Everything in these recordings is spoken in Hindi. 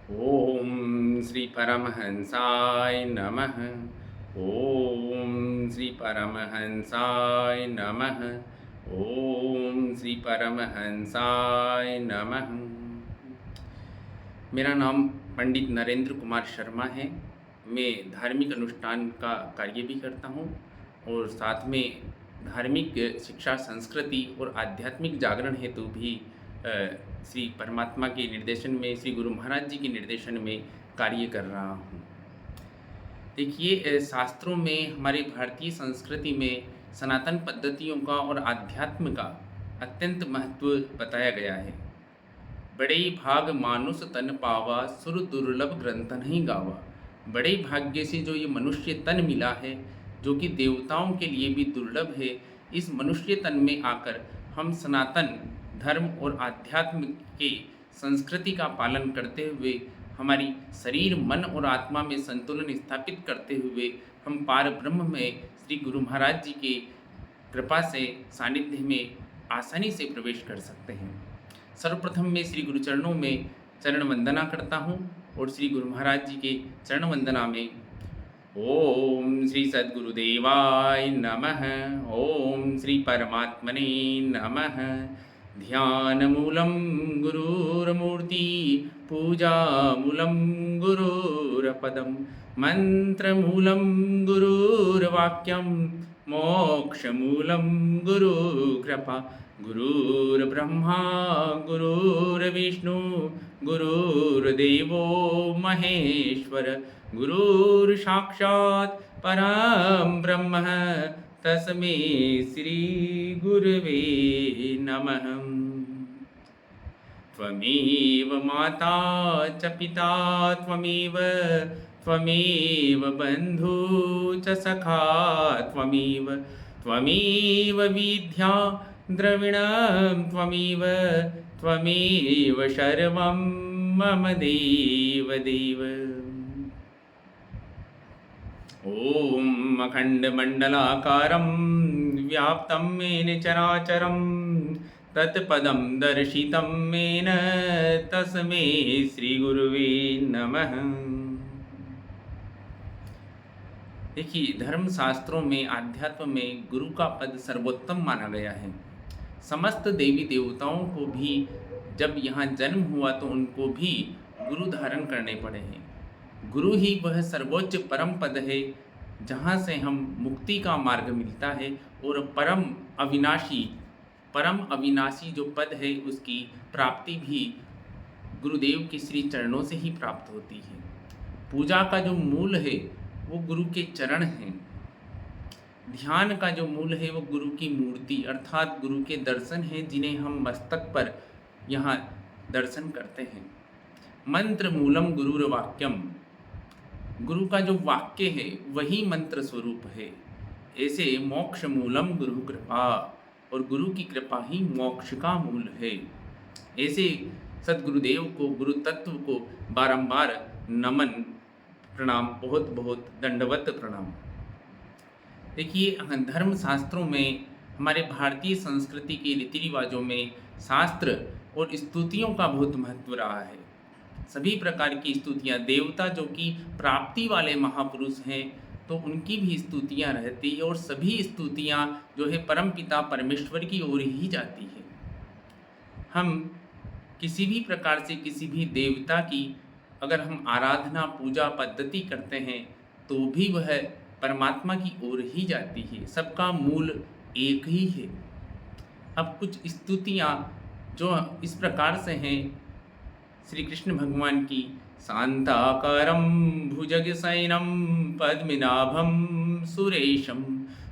ओम श्री परमहंसाय नमः। ओम श्री परमहंसाय नमः। ओम श्री परमहंसाय नमः। मेरा नाम पंडित नरेंद्र कुमार शर्मा है। मैं धार्मिक अनुष्ठान का कार्य भी करता हूँ और साथ में धार्मिक शिक्षा, संस्कृति और आध्यात्मिक जागरण हेतु भी श्री परमात्मा के निर्देशन में, श्री गुरु महाराज जी के निर्देशन में कार्य कर रहा हूँ। देखिए, शास्त्रों में, हमारे भारतीय संस्कृति में सनातन पद्धतियों का और आध्यात्म का अत्यंत महत्व बताया गया है। बड़े भाग मानुष तन पावा, सुर दुर्लभ ग्रंथ नहीं गावा। बड़े भाग्य से जो ये मनुष्य तन मिला है, जो कि देवताओं के लिए भी दुर्लभ है, इस मनुष्य तन में आकर हम सनातन धर्म और आध्यात्म के संस्कृति का पालन करते हुए, हमारी शरीर, मन और आत्मा में संतुलन स्थापित करते हुए हम पार ब्रह्म में श्री गुरु महाराज जी के कृपा से, सानिध्य में आसानी से प्रवेश कर सकते हैं। सर्वप्रथम मैं श्री गुरु चरणों में चरण वंदना करता हूँ और श्री गुरु महाराज जी के चरण वंदना में ओम श्री सद्गुरुदेवाय नमः, ओम श्री परमात्मने नमः। ध्यानमूलं गुरुर्मूर्ति, पूजामूलं गुरुर्पदं, मंत्रमूलं गुरुर्वाक्यं, मोक्षमूलं गुरुकृपा। गुरुर्ब्रह्मा गुरुर्विष्णु गुरुर्देवो महेश्वर, गुरुर्साक्षात् परं ब्रह्म तस्मै श्री गुरवे नमः। त्वमेव माता च पिता त्वमेव, त्वमेव बन्धु च सखा त्वमेव, त्वमेव विद्या द्रविणं त्वमेव, त्वमेव सर्वं मम देव देव। ॐ अखण्डमण्डलाकारं व्याप्तं येन चराचरं, तत्पदं दर्शितं येन तस्मै श्रीगुरुवे नमः। देखिए, धर्म शास्त्रों में, आध्यात्म में गुरु का पद सर्वोत्तम माना गया है। समस्त देवी देवताओं को भी जब यहाँ जन्म हुआ तो उनको भी गुरु धारण करने पड़े हैं। गुरु ही वह सर्वोच्च परम पद है जहाँ से हम मुक्ति का मार्ग मिलता है, और परम अविनाशी जो पद है उसकी प्राप्ति भी गुरुदेव के श्री चरणों से ही प्राप्त होती है। पूजा का जो मूल है वो गुरु के चरण हैं। ध्यान का जो मूल है वो गुरु की मूर्ति अर्थात गुरु के दर्शन हैं, जिन्हें हम मस्तक पर यहाँ दर्शन करते हैं। मंत्र मूलम गुरुर्वाक्यम, गुरु का जो वाक्य है वही मंत्र स्वरूप है। ऐसे मोक्ष मूलम गुरु कृपा, और गुरु की कृपा ही मोक्ष का मूल है। ऐसे सद्गुरुदेव को, गुरु तत्व को बारंबार नमन, प्रणाम, बहुत बहुत दंडवत प्रणाम। देखिए, धर्म शास्त्रों में, हमारे भारतीय संस्कृति के रीति रिवाजों में शास्त्र और स्तुतियों का बहुत महत्व रहा है। सभी प्रकार की स्तुतियाँ, देवता जो कि प्राप्ति वाले महापुरुष हैं तो उनकी भी स्तुतियाँ रहती है, और सभी स्तुतियाँ जो है परमपिता परमेश्वर की ओर ही जाती है। हम किसी भी प्रकार से किसी भी देवता की अगर हम आराधना, पूजा, पद्धति करते हैं तो भी वह परमात्मा की ओर ही जाती है। सबका मूल एक ही है। अब कुछ स्तुतियाँ जो इस प्रकार से हैं श्री कृष्ण भगवान की। शांताकारं भुजगशयनं पद्मनाभं सुरेशं,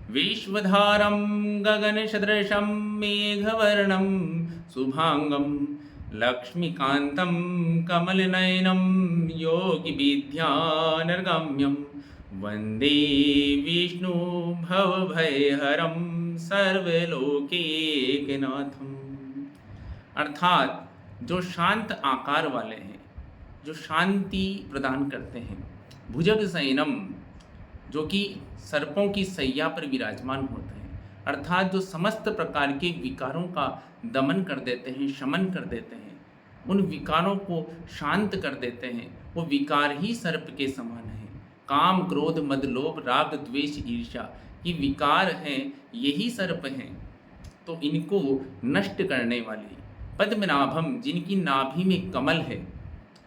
विश्वधारं गगनसदृशं मेघवर्णं शुभांगं, लक्ष्मीकान्तं कमलनयनं योगिविद्यानर्गम्यं, वन्दे विष्णु भवभयहरं सर्वलोकैकनाथम्। अर्थात जो शांत आकार वाले हैं, जो शांति प्रदान करते हैं। भुजग शयनम, जो कि सर्पों की सैया पर विराजमान होते हैं, अर्थात जो समस्त प्रकार के विकारों का दमन कर देते हैं, शमन कर देते हैं। उन विकारों को शांत कर देते हैं। वो विकार ही सर्प के समान हैं। काम, क्रोध, मद, लोभ, राग, द्वेष, ईर्ष्या, ये विकार हैं, यही सर्प हैं। तो इनको नष्ट करने वाले पद्मनाभम, जिनकी नाभि में कमल है।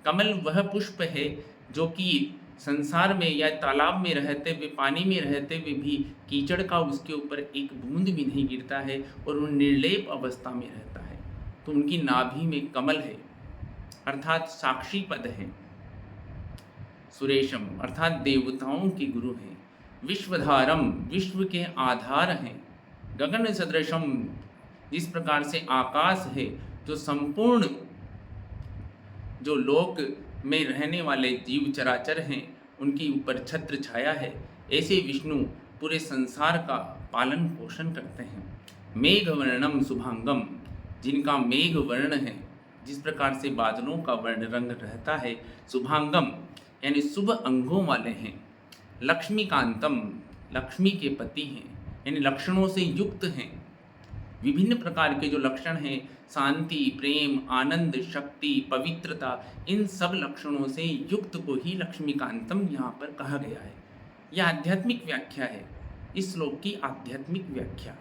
कमल वह पुष्प है जो कि संसार में या तालाब में रहते हुए, पानी में रहते हुए भी कीचड़ का उसके ऊपर एक बूंद भी नहीं गिरता है और वो निर्लेप अवस्था में रहता है। तो उनकी नाभि में कमल है, अर्थात साक्षी पद है। सुरेशम, अर्थात देवताओं के गुरु हैं। विश्वधारम, विश्व के आधार हैं। गगन सदृशम, जिस प्रकार से आकाश है जो संपूर्ण जो लोक में रहने वाले जीव चराचर हैं उनके ऊपर छत्र छाया है, ऐसे विष्णु पूरे संसार का पालन पोषण करते हैं। मेघ वर्णम शुभांगम, जिनका मेघ वर्ण है, जिस प्रकार से बादलों का वर्ण रंग रहता है, शुभांगम यानी शुभ अंगों वाले हैं। लक्ष्मीकांतम, लक्ष्मी के पति हैं, यानी लक्षणों से युक्त हैं। विभिन्न प्रकार के जो लक्षण हैं, शांति, प्रेम, आनंद, शक्ति, पवित्रता, इन सब लक्षणों से युक्त को ही लक्ष्मीकांतम यहाँ पर कहा गया है। यह आध्यात्मिक व्याख्या है, इस श्लोक की आध्यात्मिक व्याख्या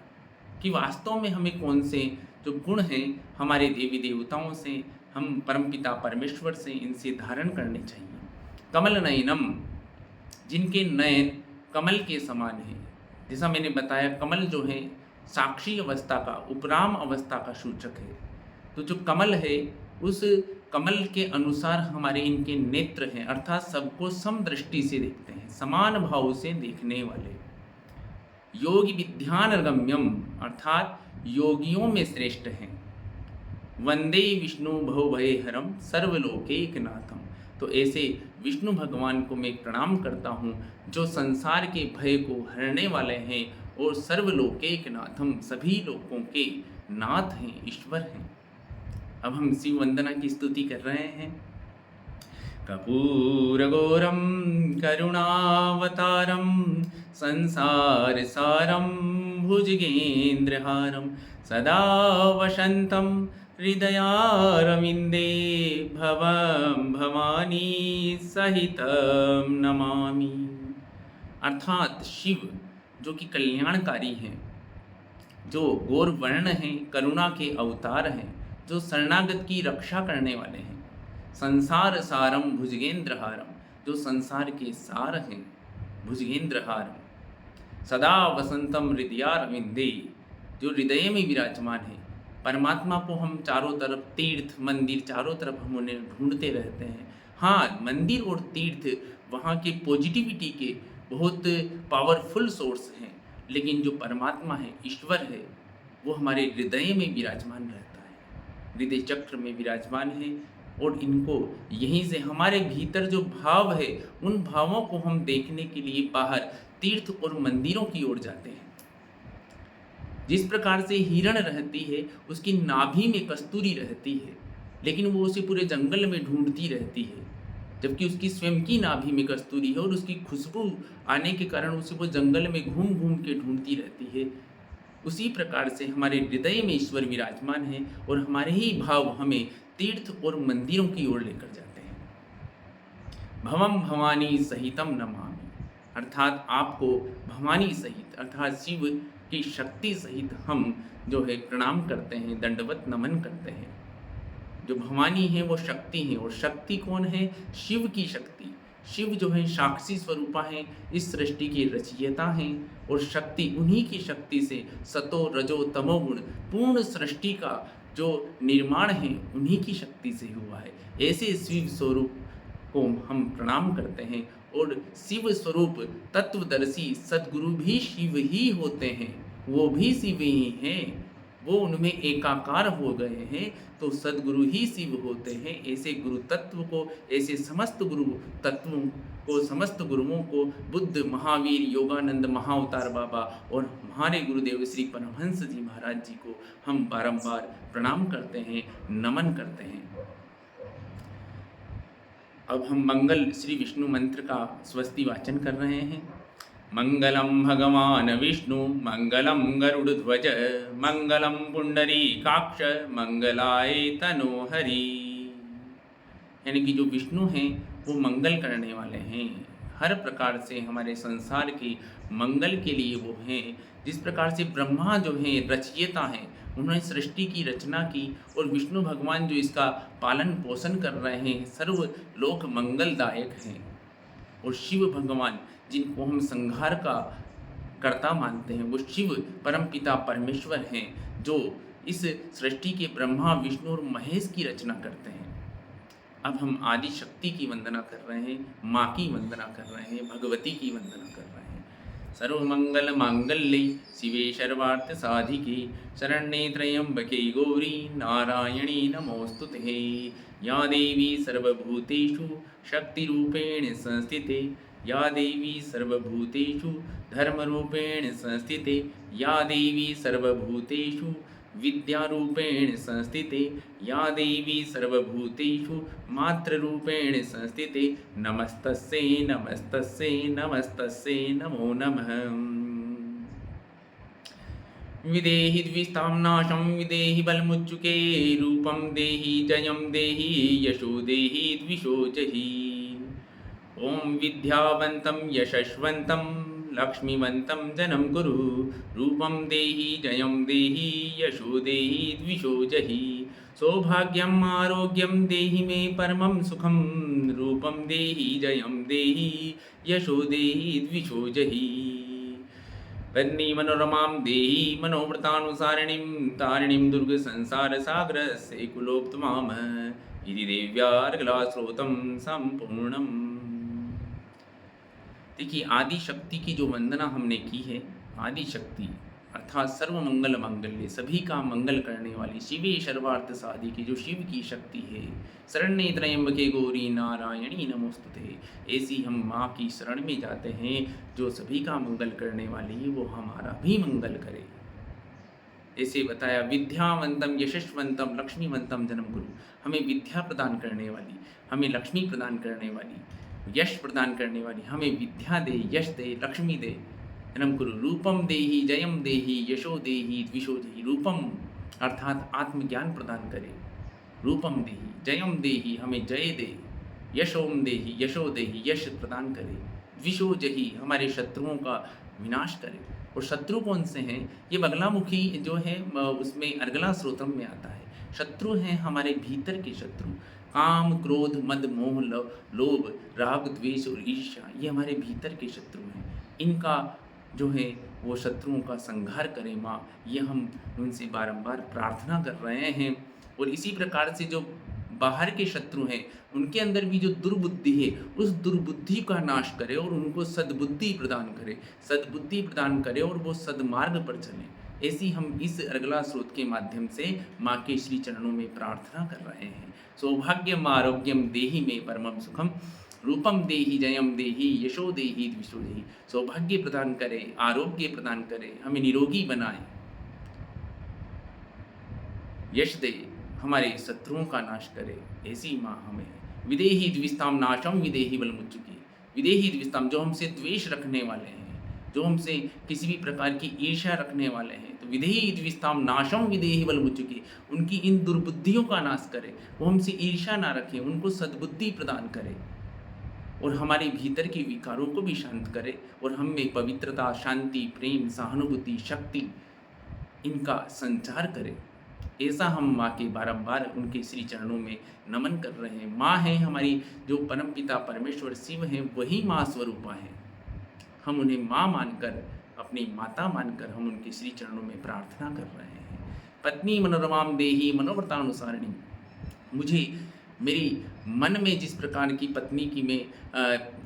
कि वास्तव में हमें कौन से जो गुण हैं हमारे देवी देवताओं से, हम परमपिता परमेश्वर से, इनसे धारण करने चाहिए। कमल नयनम, जिनके नयन कमल के समान हैं। जैसा मैंने बताया, कमल जो है साक्षी अवस्था का, उपराम अवस्था का सूचक है। तो जो कमल है, उस कमल के अनुसार हमारे इनके नेत्र हैं, अर्थात सबको समदृष्टि से देखते हैं, समान भाव से देखने वाले। योगी विद्यानगम्यम, अर्थात योगियों में श्रेष्ठ हैं। वंदे विष्णु भवभयहरम सर्वलोकैकनाथम, तो ऐसे विष्णु भगवान को मैं प्रणाम करता हूँ जो संसार के भय को हरने वाले हैं और सर्वलोकैकनाथम, सभी लोकों के नाथ हैं, ईश्वर हैं। अब हम शिव वंदना की स्तुति कर रहे हैं। कपूरगौरम करुणावतारम संसार सारम भुजगेन्द्रहारम सदा वसंतम हृदयारविंदे भवम भवानी सहितम नमामि। अर्थात शिव जो कि कल्याणकारी हैं, जो गौर वर्ण हैं, करुणा के अवतार हैं, जो शरणागत की रक्षा करने वाले हैं। संसार सारम भुजगेन्द्रहारम, जो संसार के सार हैं, भुजगेन्द्रहारम। सदा वसंतम हृदयारविंदे, जो हृदय में विराजमान है। परमात्मा को हम चारों तरफ, तीर्थ मंदिर चारों तरफ हम उन्हें ढूंढते रहते हैं। हाँ, मंदिर और तीर्थ वहाँ के पॉजिटिविटी के बहुत पावरफुल सोर्स हैं, लेकिन जो परमात्मा है, ईश्वर है, वो हमारे हृदय में विराजमान रहता है, हृदय चक्र में विराजमान है। और इनको यहीं से हमारे भीतर जो भाव है, उन भावों को हम देखने के लिए बाहर तीर्थ और मंदिरों की ओर जाते हैं। जिस प्रकार से हिरण रहती है, उसकी नाभि में कस्तूरी रहती है, लेकिन वो उसे पूरे जंगल में ढूंढती रहती है, जबकि उसकी स्वयं की नाभि में कस्तूरी है और उसकी खुशबू आने के कारण उसे वो जंगल में घूम घूम के ढूंढती रहती है। उसी प्रकार से हमारे हृदय में ईश्वर विराजमान है और हमारे ही भाव हमें तीर्थ और मंदिरों की ओर लेकर जाते हैं। भवम भवानी सहितम नमामि, अर्थात आपको भवानी सहित, अर्थात शिव की शक्ति सहित हम जो है प्रणाम करते हैं, दंडवत नमन करते हैं। जो भवानी है वो शक्ति है, और शक्ति कौन है? शिव की शक्ति। शिव जो है साक्षी स्वरूपा है, इस सृष्टि के रचयिता हैं, और शक्ति उन्हीं की शक्ति से सतो रजो तमोगुण पूर्ण सृष्टि का जो निर्माण है उन्हीं की शक्ति से हुआ है। ऐसे शिव स्वरूप को हम प्रणाम करते हैं। और शिव स्वरूप तत्वदर्शी सद्गुरु भी शिव ही होते हैं, वो भी शिव ही हैं, वो उनमें एकाकार हो गए हैं, तो सद्गुरु ही शिव होते हैं। ऐसे गुरु तत्व को, ऐसे समस्त गुरु तत्वों को, समस्त गुरुओं को, बुद्ध, महावीर, योगानंद, महाअवतार बाबा और हमारे गुरुदेव श्री परमहंस जी महाराज जी को हम बारंबार प्रणाम करते हैं, नमन करते हैं। अब हम मंगल श्री विष्णु मंत्र का स्वस्ति वाचन कर रहे हैं। मंगलम भगवान विष्णु मंगलम गरुड़ध्वज मंगलम पुंडरीकाक्ष मंगलाय तनोहरि। यानी कि जो विष्णु हैं वो मंगल करने वाले हैं। हर प्रकार से हमारे संसार के मंगल के लिए वो हैं। जिस प्रकार से ब्रह्मा जो हैं रचयिता हैं, उन्होंने सृष्टि की रचना की, और विष्णु भगवान जो इसका पालन पोषण कर रहे हैं, सर्वलोक मंगलदायक हैं। और शिव भगवान जिनको हम संहार का कर्ता मानते हैं, वो शिव परमपिता परमेश्वर हैं, जो इस सृष्टि के ब्रह्मा विष्णु और महेश की रचना करते हैं। अब हम आदि शक्ति की वंदना कर रहे हैं, माँ की वंदना कर रहे हैं, भगवती की वंदना कर रहे हैं। सर्वमंगल मांगल्ये शिवे सर्वार्थ साधिके शरण्ये त्र्यंबके गौरी नारायणी नमोस्तुते। या देवी सर्वभूतेषु शक्तिरूपेण संस्थिते, या देवी सर्वभूतेषु धर्मरूपेण संस्थिते, या देवी सर्वभूतेषु विद्यारूपेण संस्थिते, या देवी सर्वभूतेषु मातृरूपेण संस्थिते। नमस्तस्यै नमस्तस्यै नमस्तस्यै नमो नमः। विदेहि द्विस्तां नाशं विदेहि बलमुच्चुके, रूपं देहि जयं देहि यशो देहि द्विषो जहि। ओं विद्यावन्तं यशस्वन्तं लक्ष्मीवन्तं जनं कुरु, रूपं देहि जयं देहि यशो देहि द्विषो जहि। सौभाग्यम् आरोग्यं देहि मे परमं सुखं, रूपं देहि जयं देहि यशो देहि द्विषो जहि। पत्नी मनोरमां देहि मनोव्रतानुसारिणीं, तारिणीं दुर्गसंसारसागरस्य कुलोत्तमाम्, इति देव्यार्गलास्रोतं सम्पूर्णम्। देखिए, आदि शक्ति की जो वंदना हमने की है, आदि शक्ति अर्थात सर्वमंगल मांगल्य, सभी का मंगल करने वाली, शिवे सर्वार्थ साधिके, जो शिव की शक्ति है। शरण्ये त्र्यंबके गौरी नारायणी नमोस्तुते, ऐसी हम माँ की शरण में जाते हैं जो सभी का मंगल करने वाली, वो हमारा भी मंगल करे। ऐसे बताया, विद्यावंतम यशस्वंतम लक्ष्मीवंतम जन्म गुरु, हमें विद्या प्रदान करने वाली, हमें लक्ष्मी प्रदान करने वाली, यश प्रदान करने वाली, हमें विद्या दे, यश दे, लक्ष्मी दे, जन्म गुरु। रूपम देहि जयम देहि यशो देहि द्विषो देहि, रूपम अर्थात आत्मज्ञान प्रदान करे, रूपम देहि जयम देहि हमें जय दे, यशोम देहि यशो देहि यश प्रदान करे, द्विषो जहि हमारे शत्रुओं का विनाश करे। और शत्रु कौन से हैं? ये बगलामुखी जो है उसमें अर्गला स्रोतम में आता है। शत्रु हैं हमारे भीतर के शत्रु, काम क्रोध मद मोह लोभ राग द्वेष और ईर्ष्या, ये हमारे भीतर के शत्रु हैं। इनका जो है वो शत्रुओं का संहार करे माँ, ये हम उनसे बारंबार प्रार्थना कर रहे हैं। और इसी प्रकार से जो बाहर के शत्रु हैं, उनके अंदर भी जो दुर्बुद्धि है, उस दुर्बुद्धि का नाश करे और उनको सद्बुद्धि प्रदान करे, सद्बुद्धि प्रदान करे और वो सद्मार्ग पर चलें। ऐसी हम इस अर्गला स्रोत के माध्यम से माँ के श्री चरणों में प्रार्थना कर रहे हैं। सौभाग्यम आरोग्यम देहि में परमम सुखम, रूपम देहि जयम देहि यशो देहि द्विषो देहि, सौभाग्य प्रदान करे, आरोग्य प्रदान करे, हमें निरोगी बनाए, यश दे, हमारे शत्रुओं का नाश करे, ऐसी माँ हमें। विदेहि द्विस्ताम नाशम विदेहि बलमुच्चुकी, विदेहि द्विस्ताम, जो हमसे द्वेष रखने वाले हैं, जो हमसे किसी भी प्रकार की ईर्ष्या रखने वाले हैं, तो विदेहि द्विस्ताम नाशम विदेहि बलमुच्चुकी, उनकी इन दुर्बुद्धियों का नाश करे, वो हमसे ईर्ष्या ना रखें, उनको सद्बुद्धि प्रदान करे और हमारे भीतर के विकारों को भी शांत करे और हम में पवित्रता, शांति, प्रेम, सहानुभूति, शक्ति, इनका संचार करे। ऐसा हम माँ के बारंबार उनके श्री चरणों में नमन कर रहे हैं। माँ है हमारी, जो परमपिता परमेश्वर शिव हैं, वही माँ स्वरूपा हैं। हम उन्हें माँ मानकर, अपनी माता मानकर हम उनके श्री चरणों में प्रार्थना कर रहे हैं। पत्नी मनोरमाम देहि मनोव्रतानुसारिणी, मुझे मेरी मन में जिस प्रकार की पत्नी की मैं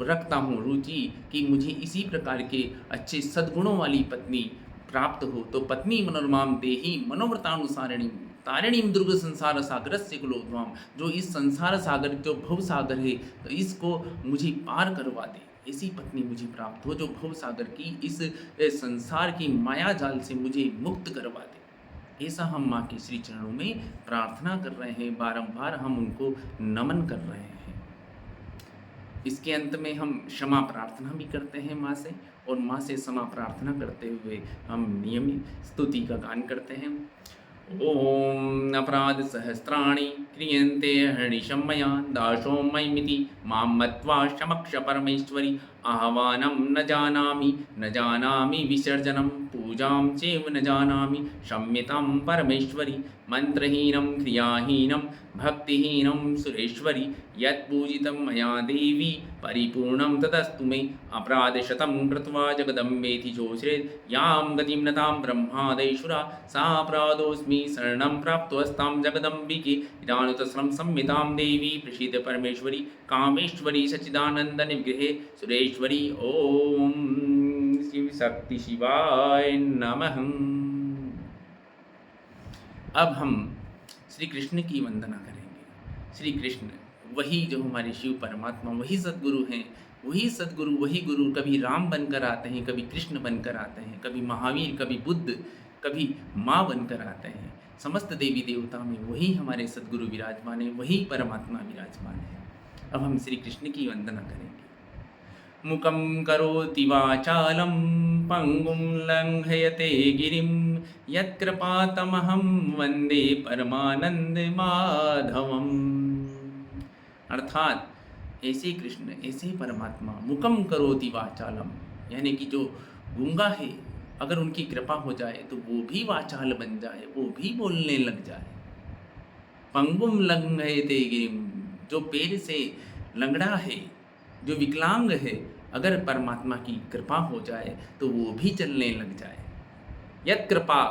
रखता हूँ रुचि, कि मुझे इसी प्रकार के अच्छे सद्गुणों वाली पत्नी प्राप्त हो, तो पत्नी मनोरमाम देहि मनोव्रतानुसारिणी तारिणीं दुर्ग संसार सागर से कुलोद्वाम, जो इस संसार सागर, जो भव सागर है, तो इसको मुझे पार करवा दे, ऐसी पत्नी मुझे प्राप्त हो जो भव सागर की इस संसार की माया जाल से मुझे मुक्त करवा दे। ऐसा हम माँ के श्री चरणों में प्रार्थना कर रहे हैं, बारंबार हम उनको नमन कर रहे हैं। इसके अंत में हम क्षमा प्रार्थना भी करते हैं माँ से, और माँ से क्षमा प्रार्थना करते हुए हम नियमित स्तुति का गान करते हैं। ओम अपराध सहस्राणि क्रियन्ते हर्निशं मया दासो मयिमिति मां मत्वा समक्ष परमेश्वरि आह्वानं न जानामि विसर्जनं पूजां चैव न जानामि संयतां परमेश्वरि मंत्रहीनं क्रियाहीनं भक्तिहीनं सुरेश्वरि यत्पूजितं मया देवी परिपूर्णं तदस्तु मे अपराधशतं कृत्वा जगदम्बेति चोश्रेत् यां गतिं नतां ब्रह्मादयेश्वरा सापराधोऽस्मि शरणं प्राप्तोऽस्तां जगदम्बिके इदानुतस्रं संहितां देवी प्रसीद परमेश्वरी कामेश्वरी सच्चिदानन्दनिविग्रहे सुरेश्वरी ओम शिव शक्ति शिवाय नमः। अब हम श्री कृष्ण की वंदना करेंगे। श्री कृष्ण वही जो हमारे शिव परमात्मा, वही सद्गुरु हैं, वही सद्गुरु, वही गुरु कभी राम बनकर आते हैं, कभी कृष्ण बनकर आते हैं, कभी महावीर, कभी बुद्ध, कभी माँ बनकर आते हैं। समस्त देवी देवता में वही हमारे सद्गुरु विराजमान है, वही परमात्मा विराजमान है। अब हम श्री कृष्ण की वंदना करेंगे। मुकं करोति वाचालं पंगुं लंघयते गिरिं यत्कृपातमहं वंदे परमानंद माधवम। अर्थात ऐसे कृष्ण, ऐसे परमात्मा, मुकम करोति वाचालम, यानी कि जो गूंगा है, अगर उनकी कृपा हो जाए तो वो भी वाचाल बन जाए, वो भी बोलने लग जाए। पंगुम लंघयते गिरिम, जो पैर से लंगड़ा है, जो विकलांग है, अगर परमात्मा की कृपा हो जाए तो वो भी चलने लग जाए। यत् कृपा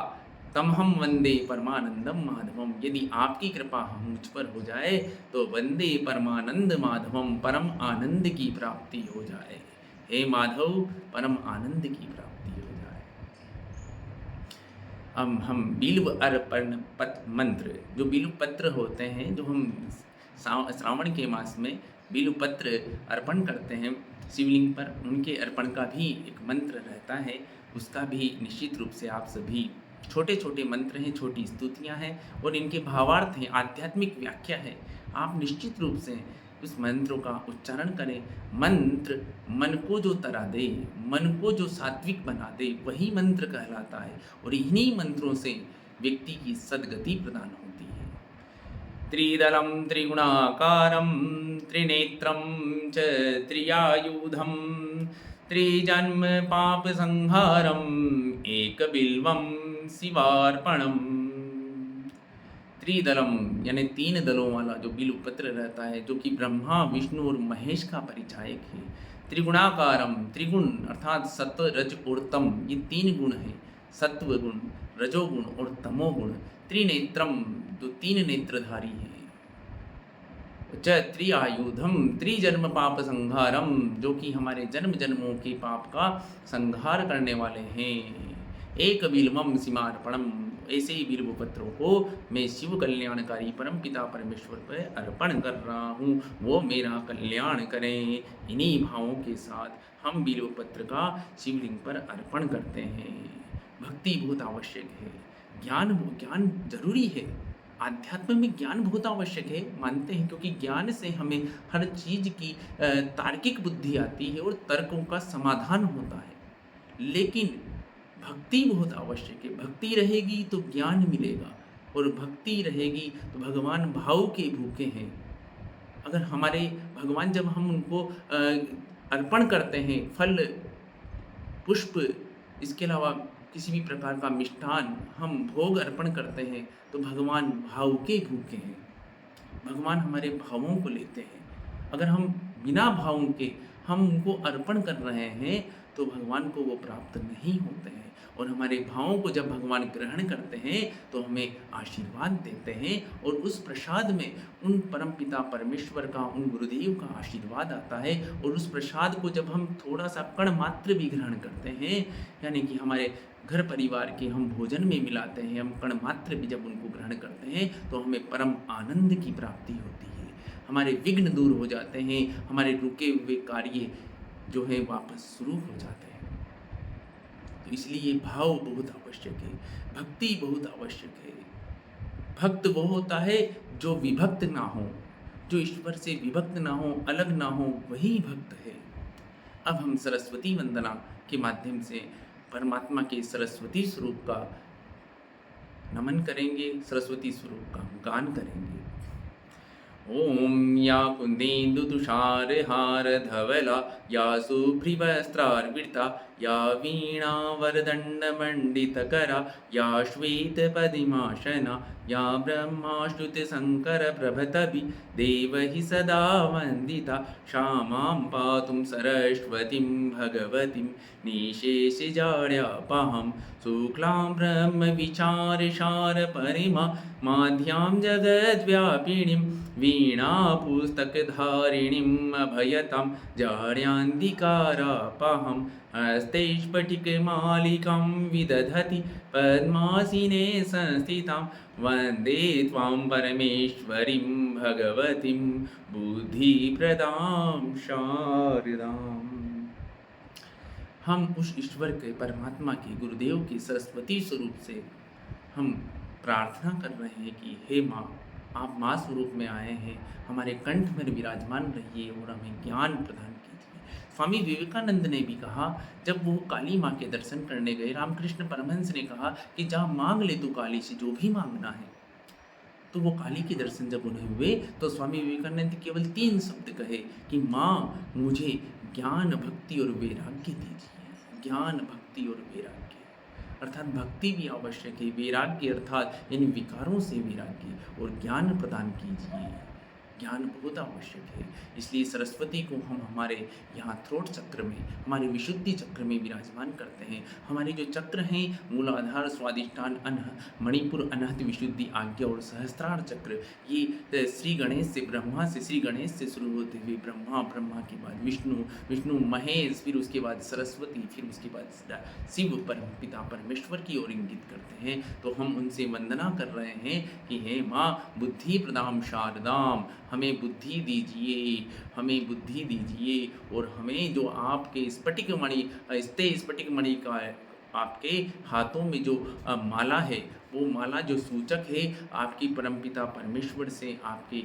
तमहम वंदे परमानंदम माधवम, यदि आपकी कृपा हम मुझ पर हो जाए तो वंदे परमानंद माधवम, परम आनंद की प्राप्ति हो जाए। हे माधव, परम आनंद की प्राप्ति हो जाए। अब हम बिल्व अर्पण मंत्र, जो बिल्व पत्र होते हैं, जो हम श्रावण के मास में बिल्व पत्र अर्पण करते हैं शिवलिंग पर, उनके अर्पण का भी एक मंत्र रहता है। उसका भी निश्चित रूप से आप सभी, छोटे छोटे मंत्र हैं, छोटी स्तुतियां हैं और इनके भावार्थ हैं, आध्यात्मिक व्याख्या है। आप निश्चित रूप से उस मंत्रों का उच्चारण करें। मंत्र मन को जो तरा दे, मन को जो सात्विक बना दे, वही मंत्र कहलाता है और इन्हीं मंत्रों से व्यक्ति की सद्गति प्रदान होती है। त्रिदलं त्रिगुणाकारं त्रिनेत्रं च त्रियायुधं त्रिजन्म पापसंहारम् एकबिल्वं शिवार्पणम्। त्रिदलम यानी 3 दलों वाला जो बिल्व पत्र रहता है, जो कि ब्रह्मा, विष्णु और महेश का परिचायक है। त्रिगुणाकारम, त्रिगुण अर्थात सत्व, रज और तम, ये 3 गुण हैं, सत्व गुण, रजोगुण और तमोगुण। त्रिनेत्रम, जो 3 नेत्रधारी हैं। च त्रिआयुधम, त्रिजन्म पाप संहारम, जो कि हमारे जन्म जन्मों के पाप का संहार करने वाले हैं। एक बिल्वम सिमार्पणम, ऐसे ही बिल्व पत्रों को मैं शिव कल्याणकारी परम पिता परमेश्वर पर अर्पण कर रहा हूँ, वो मेरा कल्याण करें। इन्हीं भावों के साथ हम बिल्व पत्र का शिवलिंग पर अर्पण करते हैं। भक्ति बहुत आवश्यक है, ज्ञान जरूरी है। आध्यात्म में ज्ञान बहुत आवश्यक है, मानते हैं, क्योंकि ज्ञान से हमें हर चीज़ की तार्किक बुद्धि आती है और तर्कों का समाधान होता है। लेकिन भक्ति बहुत आवश्यक है। भक्ति रहेगी तो ज्ञान मिलेगा और भक्ति रहेगी तो भगवान भाव के भूखे हैं। अगर हमारे भगवान, जब हम उनको अर्पण करते हैं, फल, पुष्प, इसके अलावा किसी भी प्रकार का मिष्ठान हम भोग अर्पण करते हैं, तो भगवान भाव के भूखे हैं। भगवान हमारे भावों को लेते हैं। अगर हम बिना भावों के हम उनको अर्पण कर रहे हैं तो भगवान को वो प्राप्त नहीं होते हैं। और हमारे भावों को जब भगवान ग्रहण करते हैं तो हमें आशीर्वाद देते हैं और उस प्रसाद में उन परमपिता परमेश्वर का, उन गुरुदेव का आशीर्वाद आता है। और उस प्रसाद को जब हम थोड़ा सा कण मात्र भी ग्रहण करते हैं, यानी कि हमारे घर परिवार के हम भोजन में मिलाते हैं, हम कण मात्र भी जब उनको ग्रहण करते हैं तो हमें परम आनंद की प्राप्ति होती है। हमारे विघ्न दूर हो जाते हैं, हमारे रुके हुए कार्य जो है वापस शुरू हो जाते हैं। तो इसलिए भाव बहुत आवश्यक है, भक्ति बहुत आवश्यक है। भक्त वो होता है जो विभक्त ना हो, जो ईश्वर से विभक्त ना हो, अलग ना हो, वही भक्त है। अब हम सरस्वती वंदना के माध्यम से परमात्मा के सरस्वती स्वरूप का नमन करेंगे, सरस्वती स्वरूप का हम गान करेंगे। ओम या कुन्देन्दुतुषारहारधवला या शुभ्रवस्त्रान्विता या वीणावरदण्डमण्डितकरा या श्वेतपद्मासना या ब्रह्माच्युतशङ्करप्रभृतिभिः देवैः सदा वन्दिता सा मां पातुं सरस्वतीं भगवतीं निःशेषजाड्यापहां शुक्लां ब्रह्मविचारसारपरिमा माध्यां जगद्व्यापिनीं वीणापुस्तकधारिणीम् अभयतां जाड्यान्धिकारापहं हस्ते स्फटिकमालिकां विदधति पद्मासने संस्थितां वन्दे त्वां परमेश्वरीं भगवतीं बुद्धिप्रदां शारदाम्। हम उस ईश्वर के, परमात्मा के, गुरुदेव के सरस्वती स्वरूप से हम प्रार्थना कर रहे हैं कि हे माँ, आप माँ स्वरूप में आए हैं, हमारे कंठ में विराजमान रहिए और हमें ज्ञान प्रदान कीजिए। स्वामी विवेकानंद ने भी कहा, जब वो काली माँ के दर्शन करने गए, रामकृष्ण परमहंस ने कहा कि जा मांग ले तू काली से जो भी मांगना है। तो वो काली के दर्शन जब उन्हें हुए तो स्वामी विवेकानंद केवल 3 शब्द कहे कि माँ मुझे ज्ञान, भक्ति और वैराग्य दीजिए। ज्ञान, भक्ति और वैराग्य अर्थात भक्ति भी आवश्यक है, वैराग्य अर्थात इन विकारों से वैराग्य और ज्ञान प्रदान कीजिए। ज्ञान बहुत आवश्यक है। इसलिए सरस्वती को हम हमारे यहाँ थ्रोट चक्र में, हमारे विशुद्धि चक्र में विराजमान करते हैं। हमारे जो चक्र हैं, मूलाधार, स्वादिष्ठान, अनह, मणिपुर, अनहत, विशुद्धि, आज्ञा और सहस्त्रार चक्र, ये श्री गणेश से, ब्रह्मा से, श्री गणेश से शुरू होते हुए ब्रह्मा, ब्रह्मा के बाद विष्णु, विष्णु महेश, फिर उसके बाद सरस्वती, फिर उसके बाद शिव परम पिता परमेश्वर की ओर इंगित करते हैं। तो हम उनसे वंदना कर रहे हैं कि हे माँ बुद्धि प्रदाम शारदाम, हमें बुद्धि दीजिए, हमें बुद्धि दीजिए और हमें जो आपके स्फटिक मणि का आपके हाथों में जो माला है, वो माला जो सूचक है आपकी परमपिता परमेश्वर से आपके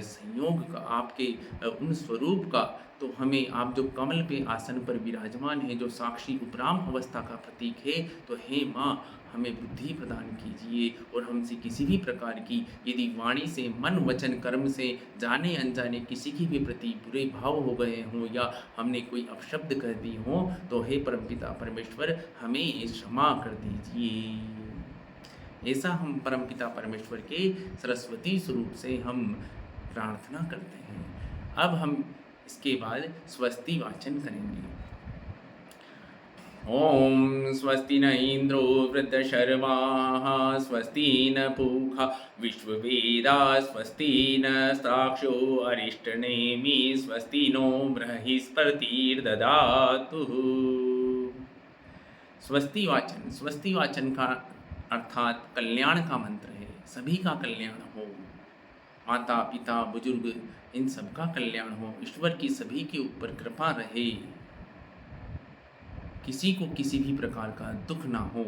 संयोग का, आपके उन स्वरूप का, तो हमें आप जो कमल पे आसन पर विराजमान है, जो साक्षी उपराम अवस्था का प्रतीक है, तो हे माँ हमें बुद्धि प्रदान कीजिए और हमसे किसी भी प्रकार की यदि वाणी से, मन, वचन, कर्म से जाने अनजाने किसी की भी प्रति बुरे भाव हो गए हों या हमने कोई अपशब्द कर दी हो, तो हे परमपिता परमेश्वर हमें क्षमा कर दीजिए। ऐसा हम परमपिता परमेश्वर के सरस्वती स्वरूप से हम प्रार्थना करते हैं। अब हम इसके बाद स्वस्ति वाचन करेंगे। ओम स्वस्ति न इंद्रो वृद्धशर्वाः स्वस्ति न पूषा विश्ववेदा स्वस्ति न साक्षो अरिष्टनेमि स्वस्ति नो बृहस्पतिर्दधातु। स्वस्ति वाचन का अर्थात कल्याण का मंत्र है। सभी का कल्याण हो, माता पिता बुजुर्ग इन सब का कल्याण हो, ईश्वर की सभी के ऊपर कृपा रहे, किसी को किसी भी प्रकार का दुख ना हो,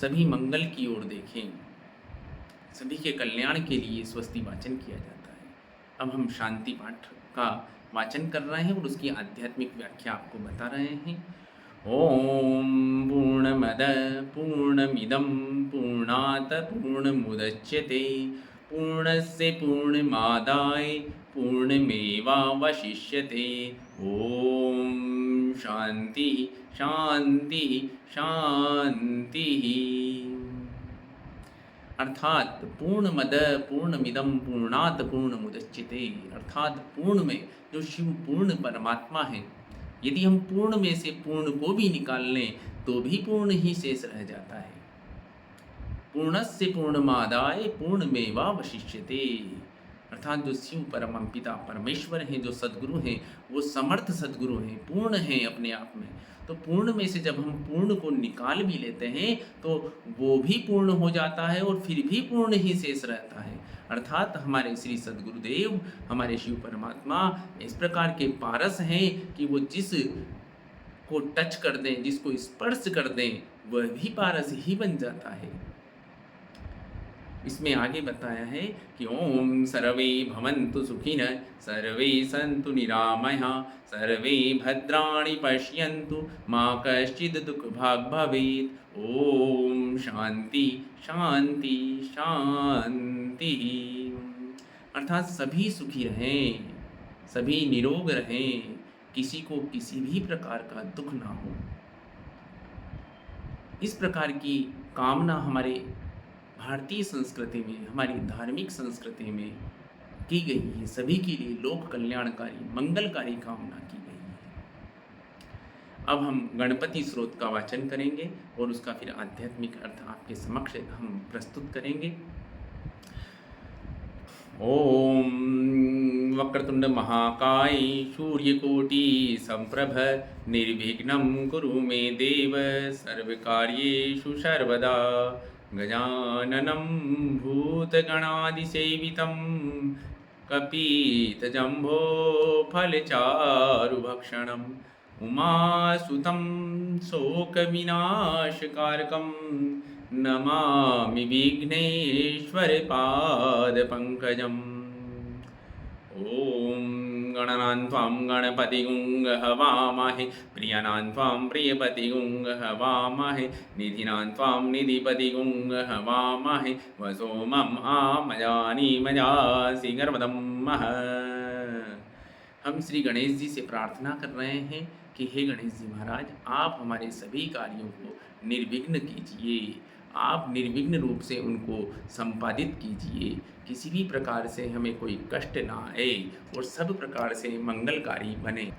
सभी मंगल की ओर देखें, सभी के कल्याण के लिए स्वस्ति वाचन किया जाता है। अब हम शांति पाठ का वाचन कर रहे हैं और उसकी आध्यात्मिक व्याख्या आपको बता रहे हैं। ओम पूर्णमद पूर्णमिदं पूर्णात् पूर्णमुदच्यते पूर्णस्य पूर्णमादाय पूर्णमेवावशिष्यते। ओम शांति शांति शांति। अर्थात पूर्णमद पूर्णमिदं पूर्णात् पूर्णमुदच्यते, अर्थात पूर्ण में जो शिव पूर्ण परमात्मा है, यदि हम पूर्ण में से पूर्ण को भी निकाल लें तो भी पूर्ण ही शेष रह जाता है। पूर्णस्य पूर्णमादाय पूर्णमेवावशिष्यते, अर्थात जो शिव परम पिता परमेश्वर हैं, जो सद्गुरु हैं, वो समर्थ सद्गुरु हैं, पूर्ण हैं अपने आप में। तो पूर्ण में से जब हम पूर्ण को निकाल भी लेते हैं तो वो भी पूर्ण हो जाता है और फिर भी पूर्ण ही शेष रहता है। अर्थात हमारे श्री सद्गुरुदेव, हमारे शिव परमात्मा इस प्रकार के पारस हैं कि वो जिस को टच कर दें, जिसको स्पर्श कर दें, वह भी पारस ही बन जाता है। इसमें आगे बताया है कि ओम सर्वे भवन्तु सुखिनः सर्वे सन्तु निरामयाः सर्वे भद्राणि पश्यन्तु मा कश्चित् दुःखभाग् भवेत्। ओम शांति शांति शांति। अर्थात सभी सुखी रहें, सभी निरोग रहें, किसी को किसी भी प्रकार का दुख ना हो। इस प्रकार की कामना हमारे भारतीय संस्कृति में, हमारी धार्मिक संस्कृति में की गई है। सभी के लिए लोक कल्याणकारी मंगलकारी कामना की गई है। अब हम गणपति स्रोत का वाचन करेंगे और उसका फिर आध्यात्मिक अर्थ आपके समक्ष हम प्रस्तुत करेंगे। ओम वक्रतुंड महाकाय सूर्यकोटि संप्रभ निर्विघ्नं कुरु मे देव सर्वकार्येषु सर्वदा। गजाननं भूतगणादिसेवितं कपितजम्बो फलचारुभक्षणम् उमासुतं शोकविनाशकारकं नमामि विघ्नेश्वरपादपङ्कजम्। ॐ गणनां त्वां गणपतिगुं हवामहे प्रियनां त्वां प्रियपतिगुं हवामहे निधिनां त्वां निधिपतिगुं हवामहे वसो मम आमजानीमजासि गर्वदं मह। हम श्री गणेश जी से प्रार्थना कर रहे हैं कि हे गणेश जी महाराज, आप हमारे सभी कार्यों को निर्विघ्न कीजिए, आप निर्विघ्न रूप से उनको संपादित कीजिए, किसी भी प्रकार से हमें कोई कष्ट ना आए और सब प्रकार से मंगलकारी बने।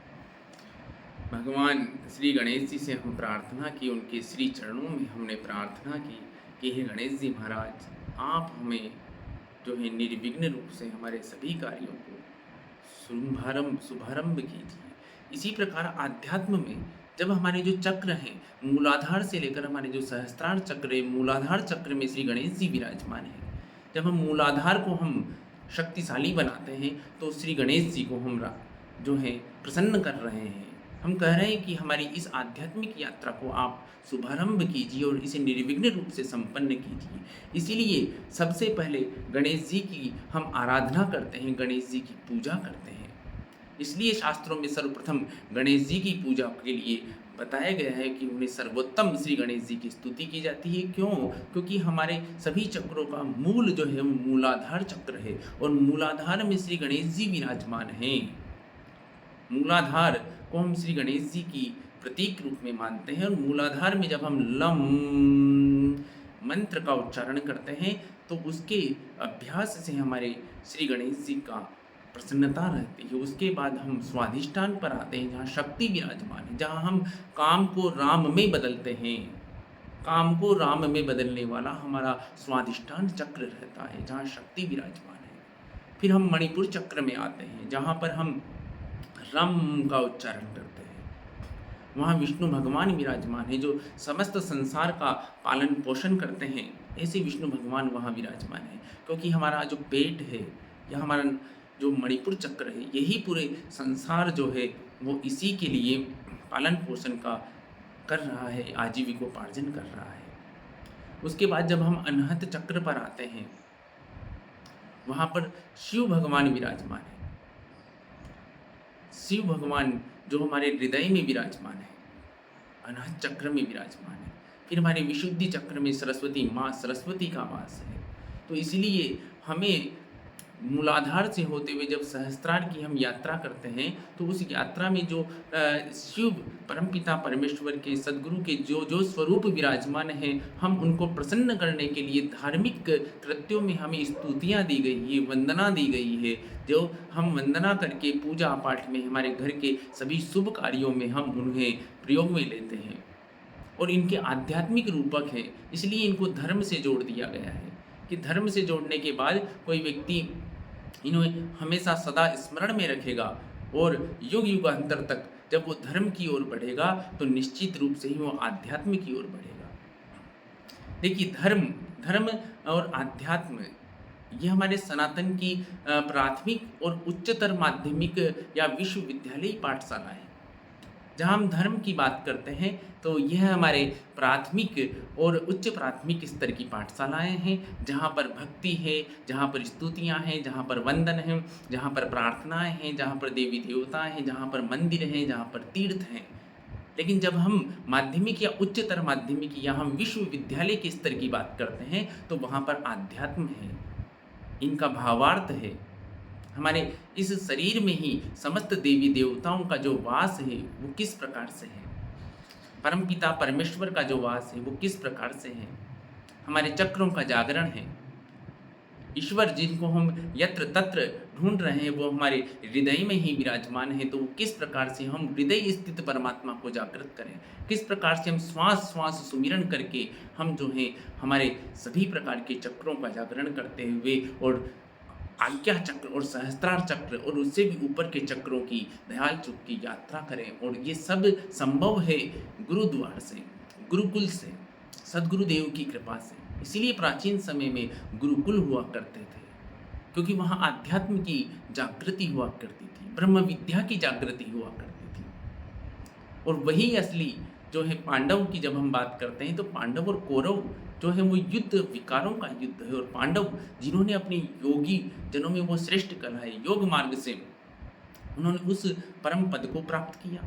भगवान श्री गणेश जी से हम प्रार्थना की, उनके श्री चरणों में हमने प्रार्थना की कि हे गणेश जी महाराज, आप हमें जो है निर्विघ्न रूप से हमारे सभी कार्यों को शुभारंभ कीजिए। इसी प्रकार आध्यात्म में जब हमारे जो चक्र हैं, मूलाधार से लेकर हमारे जो सहस्त्रार चक्र है, मूलाधार चक्र में श्री गणेश जी विराजमान हैं। जब हम मूलाधार को हम शक्तिशाली बनाते हैं तो श्री गणेश जी को हम जो है प्रसन्न कर रहे हैं। हम कह रहे हैं कि हमारी इस आध्यात्मिक यात्रा को आप शुभारंभ कीजिए और इसे निर्विघ्न रूप से संपन्न कीजिए। इसीलिए सबसे पहले गणेश जी की हम आराधना करते हैं, गणेश जी की पूजा करते हैं। इसलिए शास्त्रों में सर्वप्रथम गणेश जी की पूजा के लिए बताया गया है कि उन्हें सर्वोत्तम श्री गणेश जी की स्तुति की जाती है। क्यों? क्योंकि हमारे सभी चक्रों का मूल जो है वो मूलाधार चक्र है और मूलाधार में श्री गणेश जी विराजमान हैं। मूलाधार को हम श्री गणेश जी की प्रतीक रूप में मानते हैं और मूलाधार में जब हम लम मंत्र का उच्चारण करते हैं तो उसके अभ्यास से हमारे श्री गणेश जी का प्रसन्नता रहती है। उसके बाद हम स्वाधिष्ठान पर आते हैं जहाँ शक्ति विराजमान है, जहाँ हम काम को राम में बदलते हैं। काम को राम में बदलने वाला हमारा स्वाधिष्ठान चक्र रहता है जहाँ शक्ति विराजमान है। फिर हम मणिपुर चक्र में आते हैं जहाँ पर हम रम का उच्चारण करते हैं। वहाँ विष्णु भगवान विराजमान है जो समस्त संसार का पालन पोषण करते हैं। ऐसे विष्णु भगवान वहाँ विराजमान है क्योंकि हमारा जो पेट है या हमारा जो मणिपुर चक्र है, यही पूरे संसार जो है वो इसी के लिए पालन पोषण का कर रहा है, आजीविकोपार्जन कर रहा है। उसके बाद जब हम अनहत चक्र पर आते हैं वहाँ पर शिव भगवान विराजमान है। शिव भगवान जो हमारे हृदय में विराजमान है, अनहत चक्र में विराजमान है। फिर हमारे विशुद्धि चक्र में सरस्वती माँ सरस्वती का वास है। तो इसलिए हमें मूलाधार से होते हुए जब सहस्त्रार की हम यात्रा करते हैं तो उस यात्रा में जो शिव परमपिता परमेश्वर के सद्गुरु के जो स्वरूप विराजमान हैं, हम उनको प्रसन्न करने के लिए धार्मिक कृत्यों में हमें स्तुतियाँ दी गई है, वंदना दी गई है। जो हम वंदना करके पूजा पाठ में, हमारे घर के सभी शुभ कार्यों में हम उन्हें प्रयोग में लेते हैं और इनके आध्यात्मिक रूपक हैं। इसलिए इनको धर्म से जोड़ दिया गया है कि धर्म से जोड़ने के बाद कोई व्यक्ति इन्हें हमेशा सदा स्मरण में रखेगा और युग युगांतर तक जब वो धर्म की ओर बढ़ेगा तो निश्चित रूप से ही वो आध्यात्म की ओर बढ़ेगा। देखिए, धर्म और आध्यात्म ये हमारे सनातन की प्राथमिक और उच्चतर माध्यमिक या विश्वविद्यालयी पाठशाला है। जहाँ हम धर्म की बात करते हैं तो यह हमारे प्राथमिक और उच्च प्राथमिक स्तर की पाठशालाएं हैं, जहाँ पर भक्ति है, जहाँ पर स्तुतियाँ हैं, जहाँ पर वंदन है, जहाँ पर प्रार्थनाएं हैं, जहाँ पर देवी देवता हैं, जहाँ पर मंदिर हैं, जहाँ पर तीर्थ हैं। लेकिन जब हम माध्यमिक या उच्चतर माध्यमिक या हम विश्वविद्यालय के स्तर की बात करते हैं तो वहाँ पर आध्यात्म है, इनका भावार्थ है। हमारे इस शरीर में ही समस्त देवी देवताओं का जो वास है वो किस प्रकार से है, परमपिता परमेश्वर का जो वास है वो किस प्रकार से है, हमारे चक्रों का जागरण है। ईश्वर जिनको हम यत्र तत्र ढूंढ रहे हैं वो हमारे हृदय में ही विराजमान है, तो किस प्रकार से हम हृदय स्थित परमात्मा को जागृत करें, किस प्रकार से हम श्वास श्वास सुमिरन करके हम जो है हमारे सभी प्रकार के चक्रों का जागरण करते हुए और आज्ञा चक्र और सहस्त्रार चक्र और उससे भी ऊपर के चक्रों की दयाल चुप की यात्रा करें। और ये सब संभव है गुरुद्वार से, गुरुकुल से, सदगुरुदेव की कृपा से। इसीलिए प्राचीन समय में गुरुकुल हुआ करते थे, क्योंकि वहाँ आध्यात्म की जागृति हुआ करती थी, ब्रह्म विद्या की जागृति हुआ करती थी। और वही असली जो है पांडव की जब हम बात करते हैं तो पांडव और कौरव जो है वो युद्ध विकारों का युद्ध है। और पांडव जिन्होंने अपनी योगी जनों में वो श्रेष्ठ कला है, योग मार्ग से उन्होंने उस परम पद को प्राप्त किया।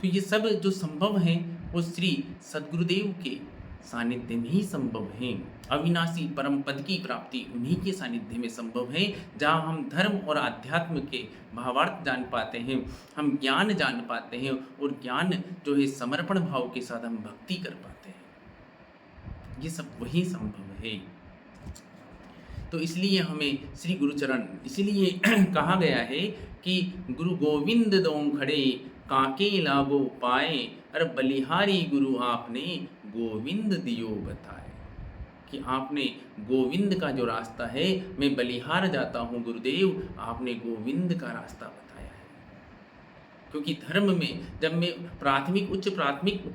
तो ये सब जो संभव है वो श्री सद्गुरुदेव के सानिध्य में ही संभव है। अविनाशी परम पद की प्राप्ति उन्हीं के सानिध्य में संभव है, जहाँ हम धर्म और आध्यात्म के भावार्थ जान पाते हैं, हम ज्ञान जान पाते हैं और ज्ञान जो है समर्पण भाव के साथ हम भक्ति कर पाते हैं। ये सब वही संभव है। तो इसलिए हमें श्री गुरुचरण इसलिए कहा गया है कि गुरु गोविंद दों खड़े काके लागो पाए, अरे बलिहारी गुरु आपने गोविंद दियो बताए। कि आपने गोविंद का जो रास्ता है, मैं बलिहार जाता हूँ गुरुदेव, आपने गोविंद का रास्ता बताया है। क्योंकि धर्म में जब मैं प्राथमिक उच्च प्राथमिक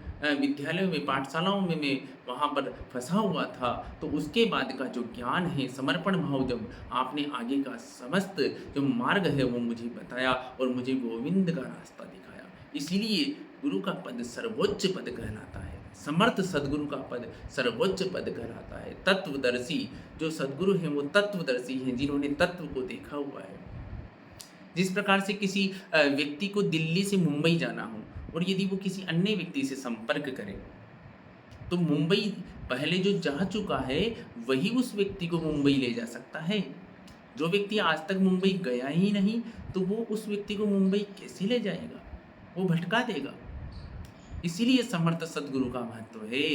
विद्यालयों में पाठशालाओं में मैं वहाँ पर फंसा हुआ था, तो उसके बाद का जो ज्ञान है, समर्पण भाव, जब आपने आगे का समस्त जो मार्ग है वो मुझे बताया और मुझे गोविंद का रास्ता दिखाया। इसीलिए गुरु का पद सर्वोच्च पद कहलाता है, समर्थ सदगुरु का पद सर्वोच्च पद कहलाता है। तत्वदर्शी जो सदगुरु हैं वो तत्वदर्शी हैं, जिन्होंने तत्व को देखा हुआ है। जिस प्रकार से किसी व्यक्ति को दिल्ली से मुंबई जाना हो और यदि वो किसी अन्य व्यक्ति से संपर्क करे तो मुंबई पहले जो जा चुका है वही उस व्यक्ति को मुंबई ले जा सकता है। जो व्यक्ति आज तक मुंबई गया ही नहीं तो वो उस व्यक्ति को मुंबई कैसे ले जाएगा, वो भटका देगा। इसीलिए समर्थ सदगुरु का महत्व है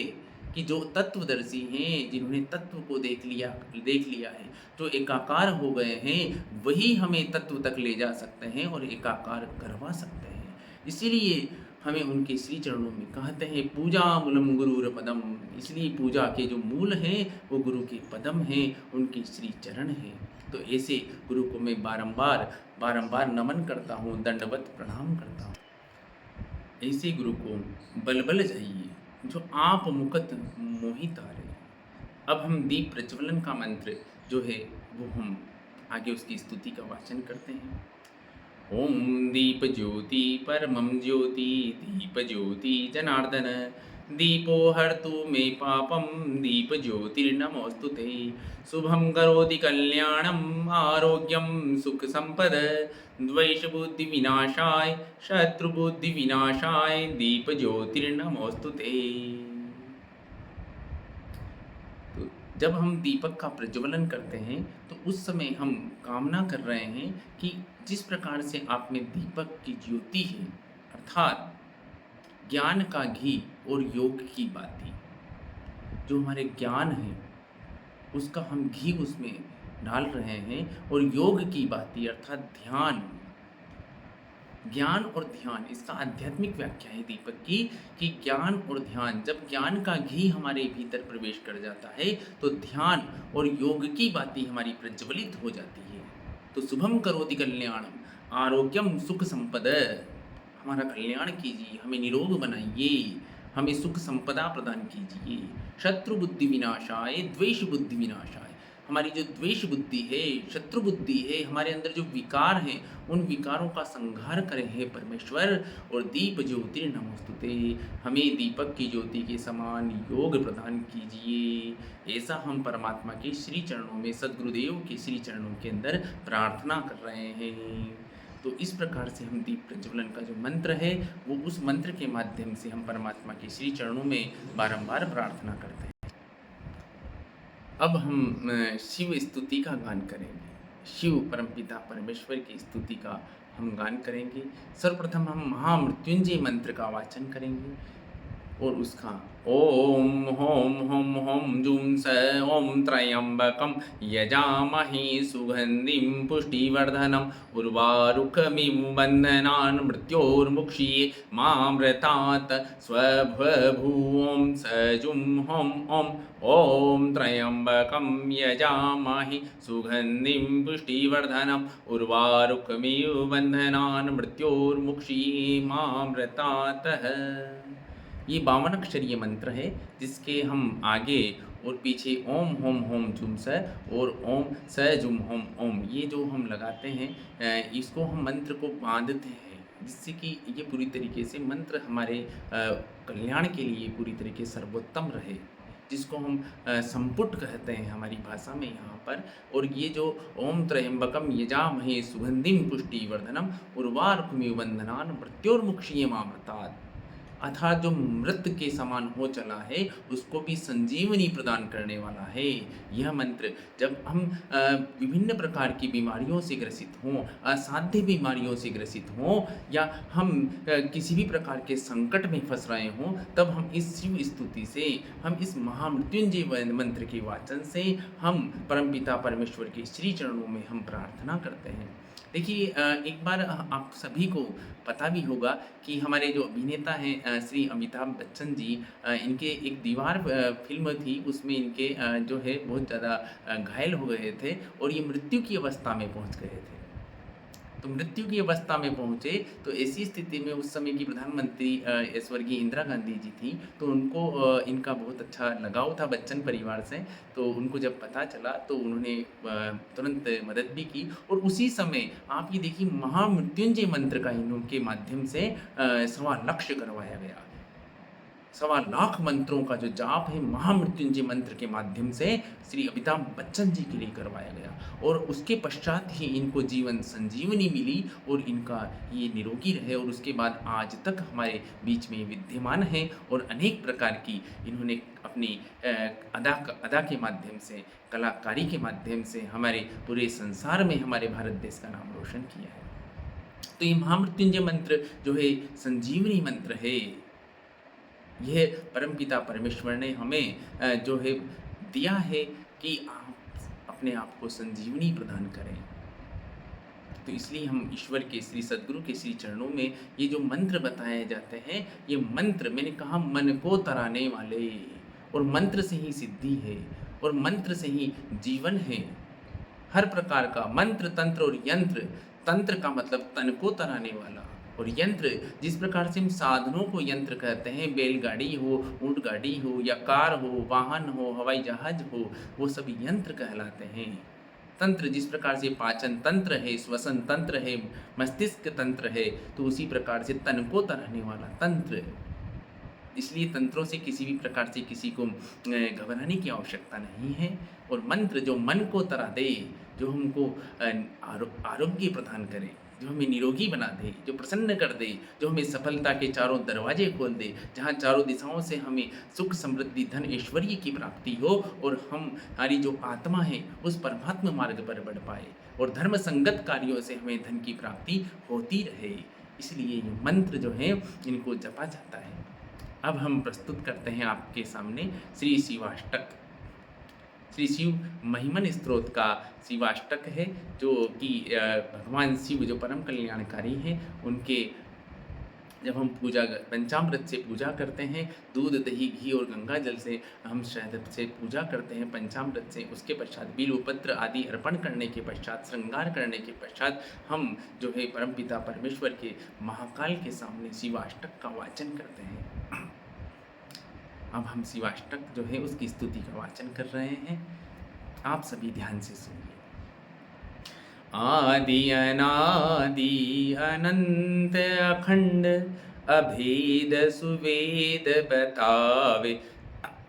कि जो तत्वदर्शी हैं, जिन्होंने तत्व को देख लिया है, जो एकाकार हो गए हैं, वही हमें तत्व तक ले जा सकते हैं और एकाकार करवा सकते हैं। इसीलिए हमें उनके श्री चरणों में कहते हैं पूजा मूलम गुरुर पदम। इसलिए पूजा के जो मूल हैं वो गुरु के पदम हैं, उनके श्री चरण हैं। तो ऐसे गुरु को मैं बारंबार नमन करता हूँ, दंडवत प्रणाम करता हूँ। ऐसे गुरु को बलबल जाइए जो आप मुकत मोहि तारे। अब हम दीप प्रज्वलन का मंत्र जो है वो हम आगे उसकी स्तुति का वाचन करते हैं। ओम दीप ज्योति परमं ज्योति दीप ज्योति जनार्दन दीपो हर्तु मे पापम दीप ज्योतिर्नमोस्तुते। शुभं करोति कल्याणम आरोग्यम सुख संपद द्वेष बुद्धि विनाशाय शत्रु बुद्धि विनाशाय दीप ज्योतिर्नमोस्तुते। तो जब हम दीपक का प्रज्वलन करते हैं तो उस समय हम कामना कर रहे हैं कि जिस प्रकार से आप में दीपक की ज्योति है, अर्थात ज्ञान का घी और योग की बाती, जो हमारे ज्ञान है उसका हम घी उसमें डाल रहे हैं, और योग की बाती अर्थात ध्यान, ज्ञान और ध्यान, इसका आध्यात्मिक व्याख्या है दीपक की कि ज्ञान और ध्यान, जब ज्ञान का घी हमारे भीतर प्रवेश कर जाता है तो ध्यान और योग की बाती हमारी प्रज्वलित हो जाती है। तो शुभम करोति कल्याणम आरोग्यम सुख संपद, हमारा कल्याण कीजिए, हमें निरोग बनाइए, हमें सुख संपदा प्रदान कीजिए। शत्रु बुद्धि विनाशाय द्वेष बुद्धि विनाशाय, हमारी जो द्वेष बुद्धि है, शत्रु बुद्धि है, हमारे अंदर जो विकार हैं, उन विकारों का संहार करें हे परमेश्वर। और दीप ज्योति नमोस्तुते, हमें दीपक की ज्योति के समान योग प्रदान कीजिए। ऐसा हम परमात्मा के श्री चरणों में, सद्गुरुदेव के श्री चरणों के अंदर प्रार्थना कर रहे हैं। तो इस प्रकार से हम दीप प्रज्वलन का जो मंत्र है, वो उस मंत्र के माध्यम से हम परमात्मा के श्री चरणों में बारंबार प्रार्थना करते हैं। अब हम शिव स्तुति का गान करेंगे। शिव परमपिता परमेश्वर की स्तुति का हम गान करेंगे। सर्वप्रथम हम महामृत्युंजय मंत्र का वाचन करेंगे और उसका ओम होम होम होम जूम स ओम त्रयंबकम यजामहे सुगंधिम पुष्टिवर्धनम उर्वारुकमिव बंधनान् मृत्योर्मुक्षीये मामृतात् स्वभूम सजुम होम ओम ओम त्रयंबकम यजामहे सुगंधिम पुष्टिवर्धनम उर्वारुकमिव बंधनान् मृत्योर्मुक्षीये मामृतात्। ये 52 अक्षरीय मंत्र है, जिसके हम आगे और पीछे ओम होम होम जुम स और ओम स जुम होम ओम, ये जो हम लगाते हैं, इसको हम मंत्र को बांधते हैं, जिससे कि ये पूरी तरीके से मंत्र हमारे कल्याण के लिए पूरी तरीके सर्वोत्तम रहे, जिसको हम संपुट कहते हैं हमारी भाषा में यहाँ पर। और ये जो ओम त्रयंबकम यजामहे सुगंधिम पुष्टिवर्धनम उर्वारुकमिव बंधनान् मृत्योर्मुक्षीये मामृतात्, अर्थात जो मृत के समान हो चला है उसको भी संजीवनी प्रदान करने वाला है। यह मंत्र जब हम विभिन्न प्रकार की बीमारियों से ग्रसित हों, असाध्य बीमारियों से ग्रसित हों, या हम किसी भी प्रकार के संकट में फंस रहे हों, तब हम इस शिव स्तुति से, हम इस महामृत्युंजय मंत्र के वाचन से हम परमपिता परमेश्वर के श्री चरणों में हम प्रार्थना करते हैं। देखिए, एक बार आप सभी को पता भी होगा कि हमारे जो अभिनेता हैं श्री अमिताभ बच्चन जी, इनके एक दीवार फिल्म थी, उसमें इनके जो है बहुत ज़्यादा घायल हो गए थे और ये मृत्यु की अवस्था में पहुंच गए थे। तो मृत्यु की अवस्था में पहुँचे, तो ऐसी स्थिति में उस समय की प्रधानमंत्री स्वर्गीय इंदिरा गांधी जी थी, तो उनको इनका बहुत अच्छा लगाव था बच्चन परिवार से। तो उनको जब पता चला तो उन्होंने तुरंत मदद भी की, और उसी समय आप ये देखिए महामृत्युंजय मंत्र का इनके माध्यम से 1.25 लाख करवाया गया। 1.25 लाख मंत्रों का जो जाप है महामृत्युंजय मंत्र के माध्यम से श्री अमिताभ बच्चन जी के लिए करवाया गया, और उसके पश्चात ही इनको जीवन संजीवनी मिली और इनका ये निरोगी रहे, और उसके बाद आज तक हमारे बीच में विद्यमान हैं, और अनेक प्रकार की इन्होंने अपनी अदा के माध्यम से, कलाकारी के माध्यम से हमारे पूरे संसार में हमारे भारत देश का नाम रोशन किया है। तो ये महामृत्युंजय मंत्र जो है संजीवनी मंत्र है। यह परमपिता परमेश्वर ने हमें जो है दिया है कि आप अपने आप को संजीवनी प्रदान करें। तो इसलिए हम ईश्वर के श्री सद्गुरु के श्री चरणों में ये जो मंत्र बताए जाते हैं, ये मंत्र मैंने कहा मन को तराने वाले, और मंत्र से ही सिद्धि है और मंत्र से ही जीवन है। हर प्रकार का मंत्र, तंत्र और यंत्र, तंत्र का मतलब तन को तराने वाला, और यंत्र जिस प्रकार से हम साधनों को यंत्र कहते हैं, बैलगाड़ी हो, ऊंट गाड़ी हो, या कार हो, वाहन हो, हवाई जहाज हो, वो सब यंत्र कहलाते हैं। तंत्र जिस प्रकार से पाचन तंत्र है, श्वसन तंत्र है, मस्तिष्क तंत्र है, तो उसी प्रकार से तन को तराने वाला तंत्र। इसलिए तंत्रों से किसी भी प्रकार से किसी को घबराने की आवश्यकता नहीं है। और मंत्र जो मन को तरा दे, जो हमको आरोग्य प्रदान करे, जो हमें निरोगी बना दे, जो प्रसन्न कर दे, जो हमें सफलता के चारों दरवाजे खोल दे, जहाँ चारों दिशाओं से हमें सुख, समृद्धि, धन, ऐश्वर्य की प्राप्ति हो, और हमारी जो आत्मा है उस परमात्मा मार्ग पर बढ़ पाए, और धर्म संगत कार्यों से हमें धन की प्राप्ति होती रहे। इसलिए ये मंत्र जो है इनको जपा जाता है। अब हम प्रस्तुत करते हैं आपके सामने श्री शिवाष्टक। श्री शिव महिमन स्तोत्र का शिवाष्टक है, जो कि भगवान शिव जो परम कल्याणकारी हैं, उनके जब हम पूजा पंचामृत से पूजा करते हैं, दूध, दही, घी और गंगा जल से हम शहद से पूजा करते हैं पंचामृत से, उसके पश्चात बिल्वपत्र आदि अर्पण करने के पश्चात, श्रृंगार करने के पश्चात हम जो है परमपिता परमेश्वर के महाकाल के सामने शिवाष्टक का वाचन करते हैं। अब हम शिवाष्टक जो है उसकी स्तुति का वाचन कर रहे हैं। आप सभी ध्यान से सुनिए। आदि अनादि अनंत अखंड अभेद सुवेद बतावे,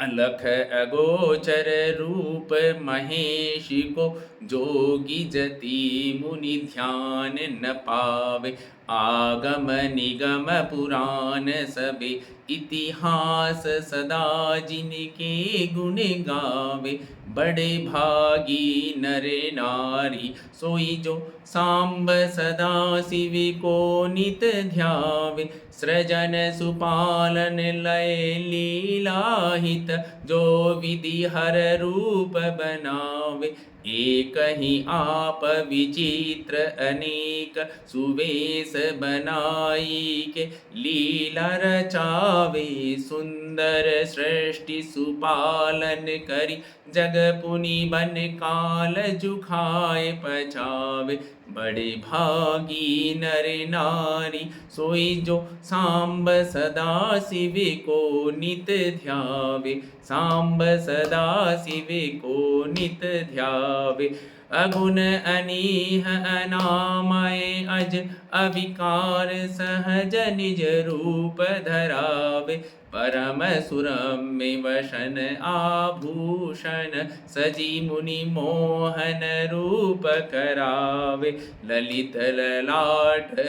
अलख अगोचर रूप महेश को, जोगी जति मुनि ध्यान न पावे। आगम निगम पुराण सबे, इतिहास सदा जिनके गुण गावे। बड़े भागी नर नारी, सोई जो सांब सदा शिव को नित ध्यावे। सृजन सुपालन लय लीलाहित, जो विधि हर रूप बनावे। एक ही आप विचित्र अनेक, सुवेश बनाई के लीला रचावे। सुंदर सृष्टि सुपालन करी, जग पुनि बन काल जुखाए पचावे। बड़े भागी नर नारी, सोई जो सांब सदा शिव को नित ध्यावे। सांब सदा शिव को नित ध्यावे। अगुण अनीह अनामय अज, अविकार सहज निज रूप धरावे। परम सुरम्य वशन आभूषण, सजी मुनि मोहन रूप करावे। ललित ललाट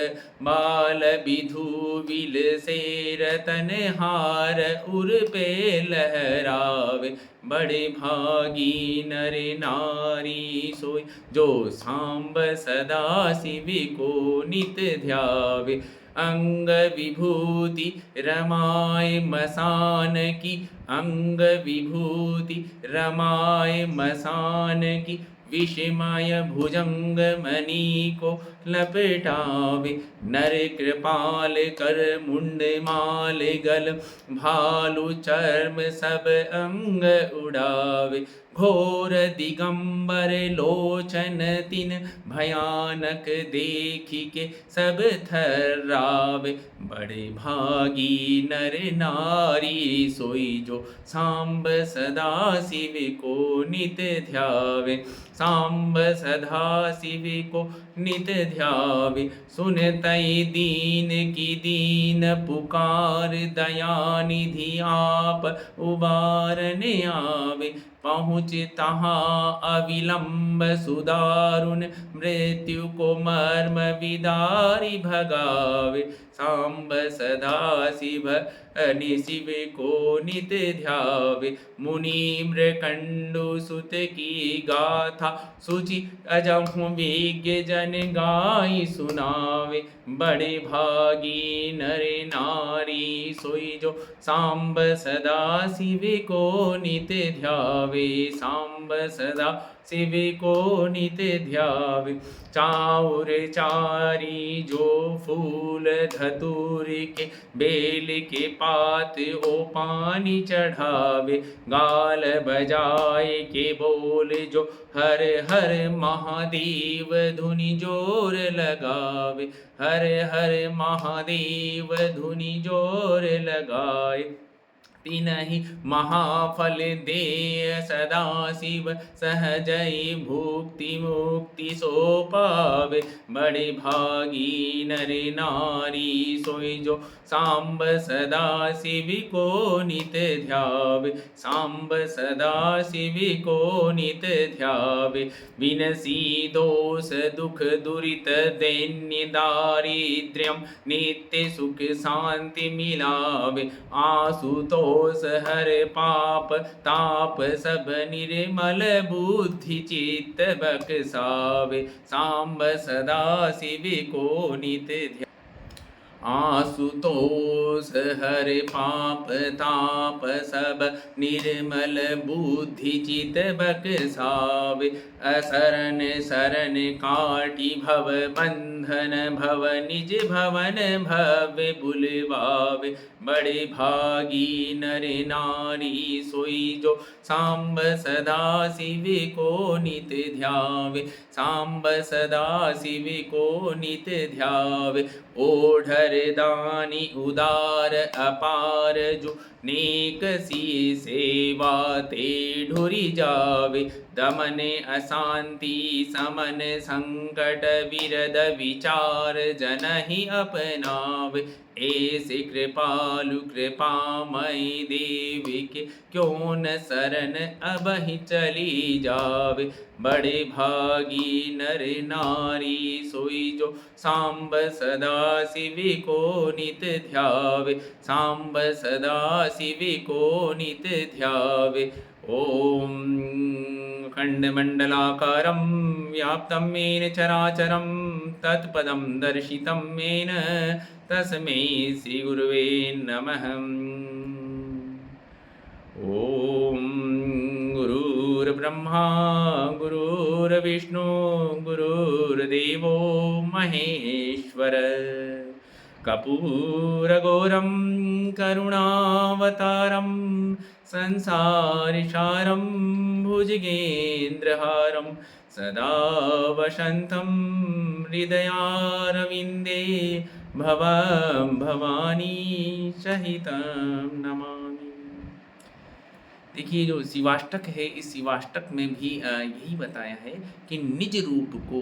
बाल विधु विल से, रतन हार उर पे लहरावे। बड़े भागी नर नारी, सोई जो सांब सदा शिव को नित ध्यावे। अंग विभूति रमाय मसान की, अंग विभूति रमाय मसान की। विषमय भुजंग मणि को लपेटावे। नर कृपाल कर मुंड माल गल, भालू चर्म सब अंग उड़ावे। घोर दिगंबर लोचन तिन, भयानक देखी के सब थर्रावे। बड़े भागी नर नारी, सोई जो सांब सदा शिव को नित ध्यावे। सांब सदा शिव को नित ध्यावे। सुनतई दीन की दीन पुकार, दयानिधि आप उबारने आवे। पहुँच तहाँ अविलंब सुदारुण, मृत्यु को मर्म विदारी भगावे। सांब सदा शिव अनि शिव को नित ध्यावे। मुनि मृकंडु सुत की गाथा, सुचि अजहु विज्ञ जन गाई सुनावे। बड़े भागी नर नारी, सोई जो सांब सदा शिव को नित ध्यावे। सांब सदा शिव को नित ध्यावे। चाउर चारी जो फूल धतूर के, बेल के पात ओ पानी चढ़ावे। गाल बजाए के बोल जो हर हर महादेव, धुनि जोर लगावे। हर हर महादेव धुनि जोर लगाए। तिनहि महाफल दे सदा शिव, सहजई भुक्ति मुक्ति सो पावे। बड़े भागी नर नारी, सोई जो सांब सदा शिव को नित ध्यावे। सांब सदा शिव को नित ध्यावे। विनसी दोष दुख दुरित दैन्य दारिद्र्यम, नित्य सुख शांति मिलावे। आसुतोष हर पाप ताप, सब निर्मल बुद्धि चित्त बक्सावे। सांब सदा शिव को नित ध्यावे। आसुतोष हर पाप ताप, सब निर्मल बुद्धि चित बक्सावे। असरन शरण काटि भव बंधन, बंधन भव निज भवन भव्य बुलवावे, बड़े भागी नर नारी सोई जो सांब सदा शिव को नित ध्यावे, सांब सदा शिव को नित ध्यावे। ओढ़र दानी उदार अपार जो नेक सी सेवा ते ढुरी जावे, दमन अशांति समन संकट विरद विचार जन ही अपनावे। ऐसे कृपालु कृपामयी देवी के क्यों न शरण अब ही चली जावे, बड़े भागी नर नारी सोई जो सांब सदा शिव को नित ध्यावे, सांब सदा शिव को नित ध्यावे। ओम खंडमंडलाकारं व्याप्तं येन चराचरं तत्पदं दर्शितं येन तस्मै श्रीगुरुवे नमः। ओम गुरुर्ब्रह्मा गुरुर्विष्णु गुरुर्देवो महेश्वर, कर्पूरगौरं करुणावतारं संसारसारं भुजगेन्द्रहारं सदा वसन्तं हृदयारविन्दे भवं भवानी सहितं नमामि। देखिए जो शिवाष्टक है, इस शिवाष्टक में भी यही बताया है कि निज रूप को,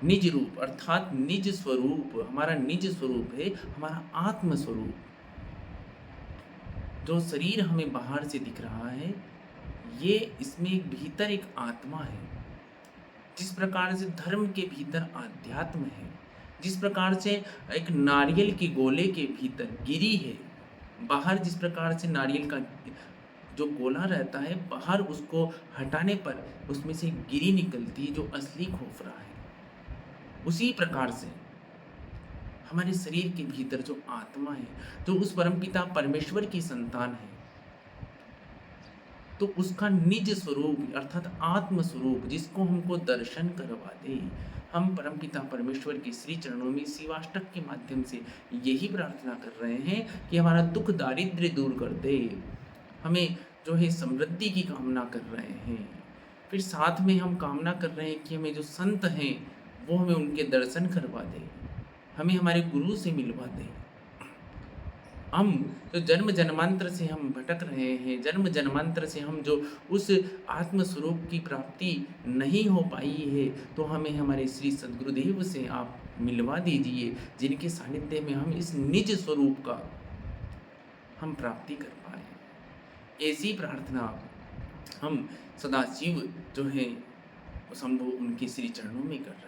निज रूप अर्थात निज स्वरूप, हमारा निज स्वरूप है हमारा आत्म स्वरूप। जो शरीर हमें बाहर से दिख रहा है, ये इसमें एक भीतर एक आत्मा है। जिस प्रकार से धर्म के भीतर आध्यात्म है, जिस प्रकार से एक नारियल के गोले के भीतर गिरी है, बाहर जिस प्रकार से नारियल का जो गोला रहता है, बाहर उसको हटाने पर उसमें से गिरी निकलती है जो असली खोपरा है। उसी प्रकार से हमारे शरीर के भीतर जो आत्मा है, जो उस परमपिता परमेश्वर की संतान है, तो उसका निज स्वरूप अर्थात आत्म स्वरूप जिसको हमको दर्शन करवा दे, हम परमपिता परमेश्वर के श्री चरणों में शिवाष्टक के माध्यम से यही प्रार्थना कर रहे हैं कि हमारा दुख दारिद्र्य दूर कर दे, हमें जो है समृद्धि की कामना कर रहे हैं। फिर साथ में हम कामना कर रहे हैं कि हमें जो संत हैं वो हमें उनके दर्शन करवा दे, हमें हमारे गुरु से मिलवा दे। हम जो जन्म जन्मांतर से हम भटक रहे हैं, जन्म जन्मांतर से हम जो उस आत्म स्वरूप की प्राप्ति नहीं हो पाई है, तो हमें हमारे श्री सद्गुरुदेव से आप मिलवा दीजिए, जिनके सानिध्य में हम इस निज स्वरूप का हम प्राप्ति कर पाए। ऐसी प्रार्थना हम सदाशिव जो है शंभु उनके श्री चरणों में कर रहे हैं।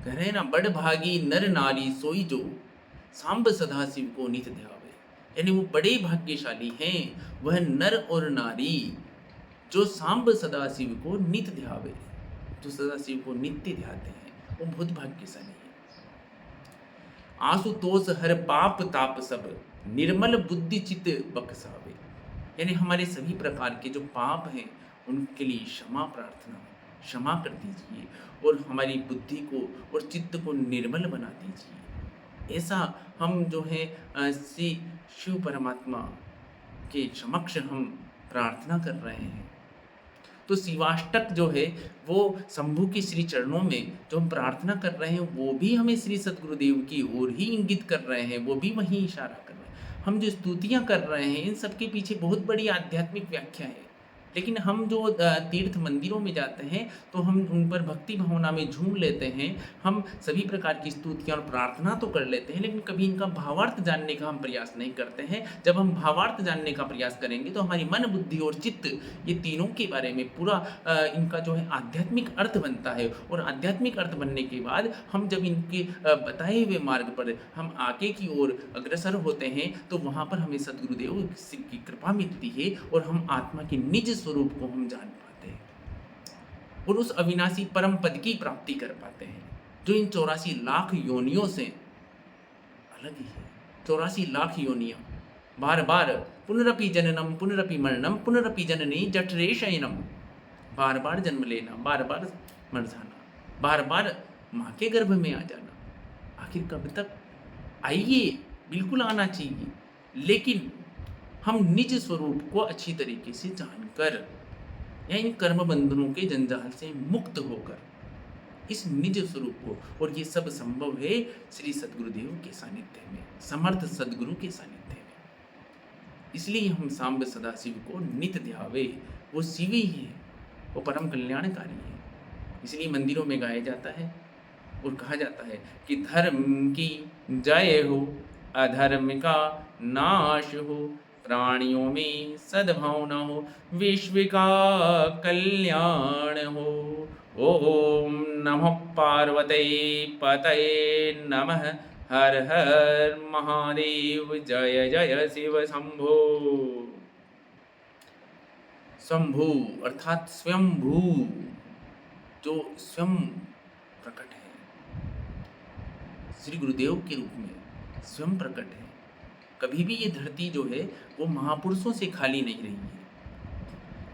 कह रहे हैं ना, बड़ भागी नर नारी सोई जो सांब सदाशिव को नित ध्यावे, यानी वो बड़े भाग्यशाली हैं वह नर और नारी जो सांब सदाशिव को नित ध्यावे, जो सदाशिव को नित्य ध्याते हैं, वो बहुत भाग्यशाली है। आशुतोष हर पाप ताप सब निर्मल बुद्धि चित बख्शावे, यानी हमारे सभी प्रकार के जो पाप हैं उनके लिए क्षमा प्रार्थना, क्षमा कर दीजिए और हमारी बुद्धि को और चित्त को निर्मल बना दीजिए। ऐसा हम जो है श्री शिव परमात्मा के समक्ष हम प्रार्थना कर रहे हैं। तो शिवाष्टक जो है वो शंभु के श्री चरणों में जो हम प्रार्थना कर रहे हैं वो भी हमें श्री सद्गुरुदेव की ओर ही इंगित कर रहे हैं, वो भी वहीं इशारा कर रहे हैं। हम जो स्तुतियाँ कर रहे हैं इन सब के पीछे बहुत बड़ी आध्यात्मिक व्याख्या है, लेकिन हम जो तीर्थ मंदिरों में जाते हैं तो हम उन पर भक्ति भावना में झूम लेते हैं, हम सभी प्रकार की स्तुतियाँ और प्रार्थना तो कर लेते हैं, लेकिन कभी इनका भावार्थ जानने का हम प्रयास नहीं करते हैं। जब हम भावार्थ जानने का प्रयास करेंगे तो हमारी मन बुद्धि और चित्त ये तीनों के बारे में पूरा इनका जो है आध्यात्मिक अर्थ बनता है, और आध्यात्मिक अर्थ बनने के बाद हम जब इनके बताए हुए मार्ग पर हम आगे की ओर अग्रसर होते हैं तो वहाँ पर हमें सद्गुरुदेव की कृपा मिलती है और हम आत्मा के निज स्वरूप को हम जान पाते हैं और उस अविनाशी परम पद की प्राप्ति कर पाते हैं जो इन 84 लाख योनियों से अलग ही है। 84 लाख योनियां, बार बार पुनरपि जननम पुनरपि मरणम पुनरपि जननी जठरे शयनम, बार बार जन्म लेना, बार बार मर जाना, बार बार माँ के गर्भ में आ जाना, आखिर कब तक? आइए, बिल्कुल आना चाहिए, लेकिन हम निज स्वरूप को अच्छी तरीके से जानकर या इन कर्म बंधनों के जंजाल से मुक्त होकर इस निज स्वरूप को, और ये सब संभव है श्री सद्गुरुदेव के सानिध्य में, समर्थ सद्गुरु के सानिध्य में। इसलिए हम सांब सदाशिव को नित्य ध्यावे, वो शिव ही है, वो परम कल्याणकारी है। इसलिए मंदिरों में गाया जाता है और कहा जाता है कि धर्म की जय हो, अधर्म का नाश हो, प्राणियों में सद्भावना हो, विश्व का कल्याण हो। ओम नमः पार्वते पतये नमः। हर हर महादेव। जय जय शिव शंभो। शंभु अर्थात स्वयंभू, जो स्वयं प्रकट है, श्री गुरुदेव के रूप में स्वयं प्रकट है। कभी भी ये धरती जो है वो महापुरुषों से खाली नहीं रही है।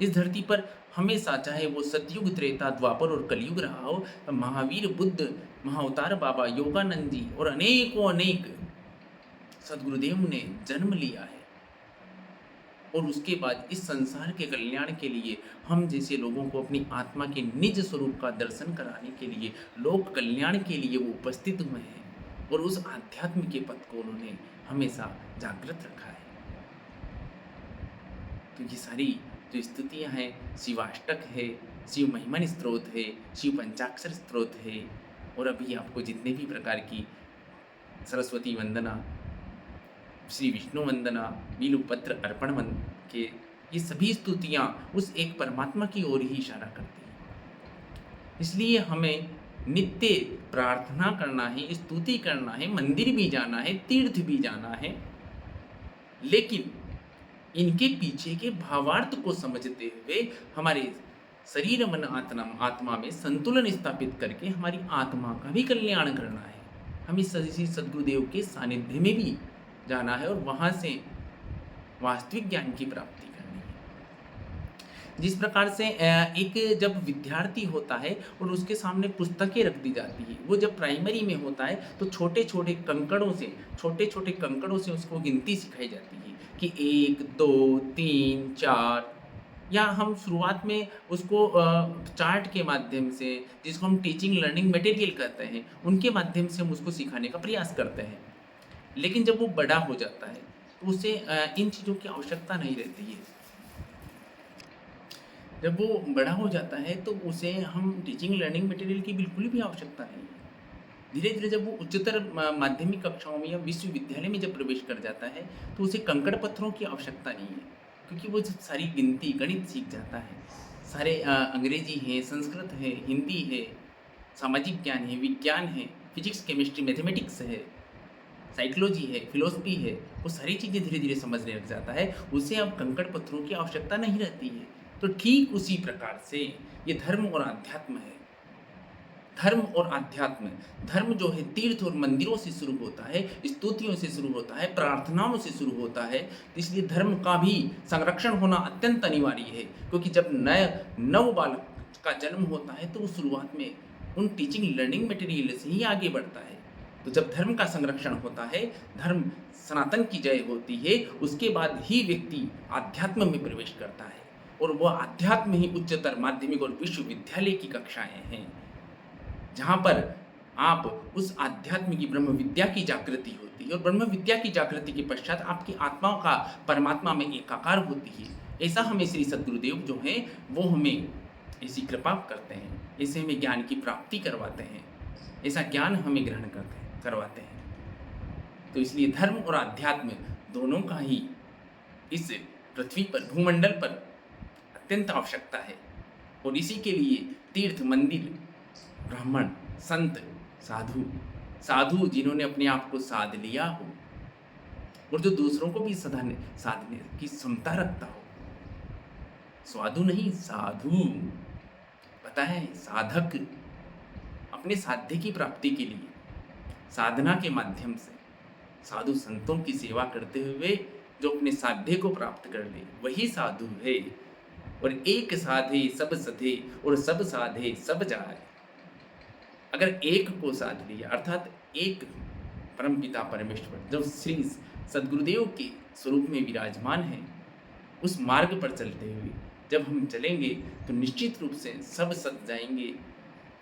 इस धरती पर हमेशा, चाहे वो सतयुग, त्रेता, द्वापर और कलयुग रहा हो, महावीर, बुद्ध, महाअवतार बाबा, योगानंद जी और अनेकों अनेक सदगुरुदेव ने जन्म लिया है। और उसके बाद इस संसार के कल्याण के लिए हम जैसे लोगों को अपनी आत्मा के निज स्वरूप का दर्शन कराने के लिए, लोक कल्याण के लिए वो उपस्थित हुए हैं, और उस आध्यात्म के पथ को उन्होंने हमेशा जागृत रखा है। तो ये सारी जो स्तुतियाँ हैं, शिवाष्टक है, शिव महिमन स्तोत्र है, शिव पंचाक्षर स्तोत्र है, और अभी आपको जितने भी प्रकार की सरस्वती वंदना, श्री विष्णु वंदना, बिल्वपत्र अर्पण के ये सभी स्तुतियाँ उस एक परमात्मा की ओर ही इशारा करती हैं। इसलिए हमें नित्य प्रार्थना करना है, स्तुति करना है, मंदिर भी जाना है, तीर्थ भी जाना है, लेकिन इनके पीछे के भावार्थ को समझते हुए हमारे शरीर मन आत्मा में संतुलन स्थापित करके हमारी आत्मा का भी कल्याण करना है। हमें सद्गुरुदेव के सानिध्य में भी जाना है और वहाँ से वास्तविक ज्ञान की प्राप्ति करनी है। जिस प्रकार से एक जब विद्यार्थी होता है और उसके सामने पुस्तकें रख दी जाती है, वो जब प्राइमरी में होता है तो छोटे छोटे कंकड़ों से उसको गिनती सिखाई जाती है कि 1 2 3 4, या हम शुरुआत में उसको चार्ट के माध्यम से, जिसको हम टीचिंग लर्निंग मटेरियल कहते हैं, उनके माध्यम से हम उसको सिखाने का प्रयास करते हैं। लेकिन जब वो बड़ा हो जाता है तो उसे इन चीज़ों की आवश्यकता नहीं रहती है। जब वो बड़ा हो जाता है तो उसे हम टीचिंग लर्निंग मटेरियल की बिल्कुल भी आवश्यकता नहीं है। धीरे धीरे जब वो उच्चतर माध्यमिक कक्षाओं में या विश्वविद्यालय में जब प्रवेश कर जाता है तो उसे कंकड़ पत्थरों की आवश्यकता नहीं है, क्योंकि वो सारी गिनती गणित सीख जाता है। सारे अंग्रेजी है, संस्कृत है, हिंदी है, सामाजिक ज्ञान है, विज्ञान है, फिजिक्स, केमिस्ट्री, मैथमेटिक्स है, साइकोलॉजी है, फिलोसफी है, वो सारी चीज़ें धीरे धीरे समझने लग जाता है। उसे अब कंकड़ पत्थरों की आवश्यकता नहीं रहती है। तो ठीक उसी प्रकार से ये धर्म और अध्यात्म है। धर्म और अध्यात्म, धर्म जो है तीर्थ और मंदिरों से शुरू होता है, स्तुतियों से शुरू होता है, प्रार्थनाओं से शुरू होता है। इसलिए धर्म का भी संरक्षण होना अत्यंत अनिवार्य है, क्योंकि जब नव बालक का जन्म होता है तो वो शुरुआत में उन टीचिंग लर्निंग मटेरियल से ही आगे बढ़ता है। तो जब धर्म का संरक्षण होता है, धर्म सनातन की जय होती है, उसके बाद ही व्यक्ति आध्यात्म में प्रवेश करता है, और वह आध्यात्म ही उच्चतर माध्यमिक और विश्वविद्यालय की कक्षाएं हैं, जहाँ पर आप उस आध्यात्म की ब्रह्म विद्या की जागृति होती है, और ब्रह्म विद्या की जागृति के पश्चात आपकी आत्मा का परमात्मा में एकाकार होती है। ऐसा हमें श्री सद्गुरुदेव जो हैं वो हमें ऐसी कृपा करते हैं, ऐसे हमें ज्ञान की प्राप्ति करवाते हैं, ऐसा ज्ञान हमें ग्रहण करवाते हैं। तो इसलिए धर्म और आध्यात्म दोनों का ही इस पृथ्वी पर, भूमंडल पर अत्यंत आवश्यकता है। और इसी के लिए तीर्थ, मंदिर, ब्राह्मण, संत, साधु जिन्होंने अपने आप को साध लिया हो और जो दूसरों को भी साधने की क्षमता रखता हो, साधु नहीं साधु, पता है, साधक अपने साध्य की प्राप्ति के लिए साधना के माध्यम से साधु संतों की सेवा करते हुए जो अपने साध्य को प्राप्त कर ले, वही साधु है। और एक साधे सब सधे और सब साधे सब जाए। अगर एक को साध लिया, अर्थात एक परमपिता परमेश्वर जो श्री सद्गुरुदेव के स्वरूप में विराजमान है, उस मार्ग पर चलते हुए जब हम चलेंगे तो निश्चित रूप से सब सत जाएंगे।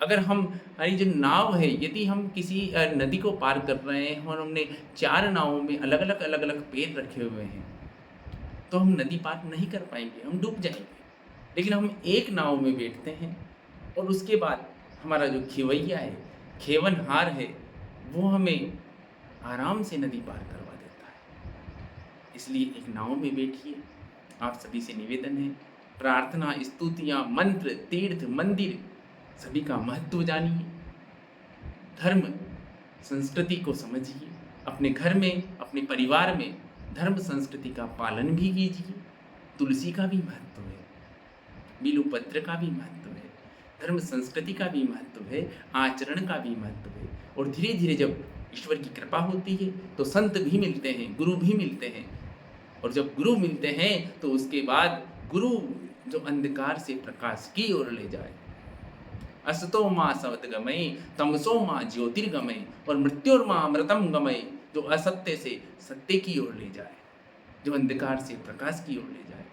अगर हम हमारी जो नाव है, यदि हम किसी नदी को पार कर रहे हैं और हमने 4 नावों में अलग अलग पैर रखे हुए हैं, तो हम नदी पार नहीं कर पाएंगे, हम डूब जाएंगे। लेकिन हम एक नाव में बैठते हैं और उसके बाद हमारा जो खेवैया है, खेवनहार है, वो हमें आराम से नदी पार करवा देता है। इसलिए एक नाव में बैठिए। आप सभी से निवेदन है, प्रार्थना, स्तुतियाँ, मंत्र, तीर्थ, मंदिर सभी का महत्व जानिए, धर्म संस्कृति को समझिए, अपने घर में, अपने परिवार में धर्म संस्कृति का पालन भी कीजिए। तुलसी का भी महत्व है, बिल्वपत्र का भी महत्व है, धर्म संस्कृति का भी महत्व है, आचरण का भी महत्व है। और धीरे धीरे जब ईश्वर की कृपा होती है तो संत भी मिलते हैं, गुरु भी मिलते हैं। और जब गुरु मिलते हैं तो उसके बाद गुरु जो अंधकार से प्रकाश की ओर ले जाए, असतो माँ सवतगमय तमसो माँ ज्योतिर्गमय और मृत्योर्मा अमृतम गमय, जो असत्य से सत्य की ओर ले जाए, जो अंधकार से प्रकाश की ओर ले जाए,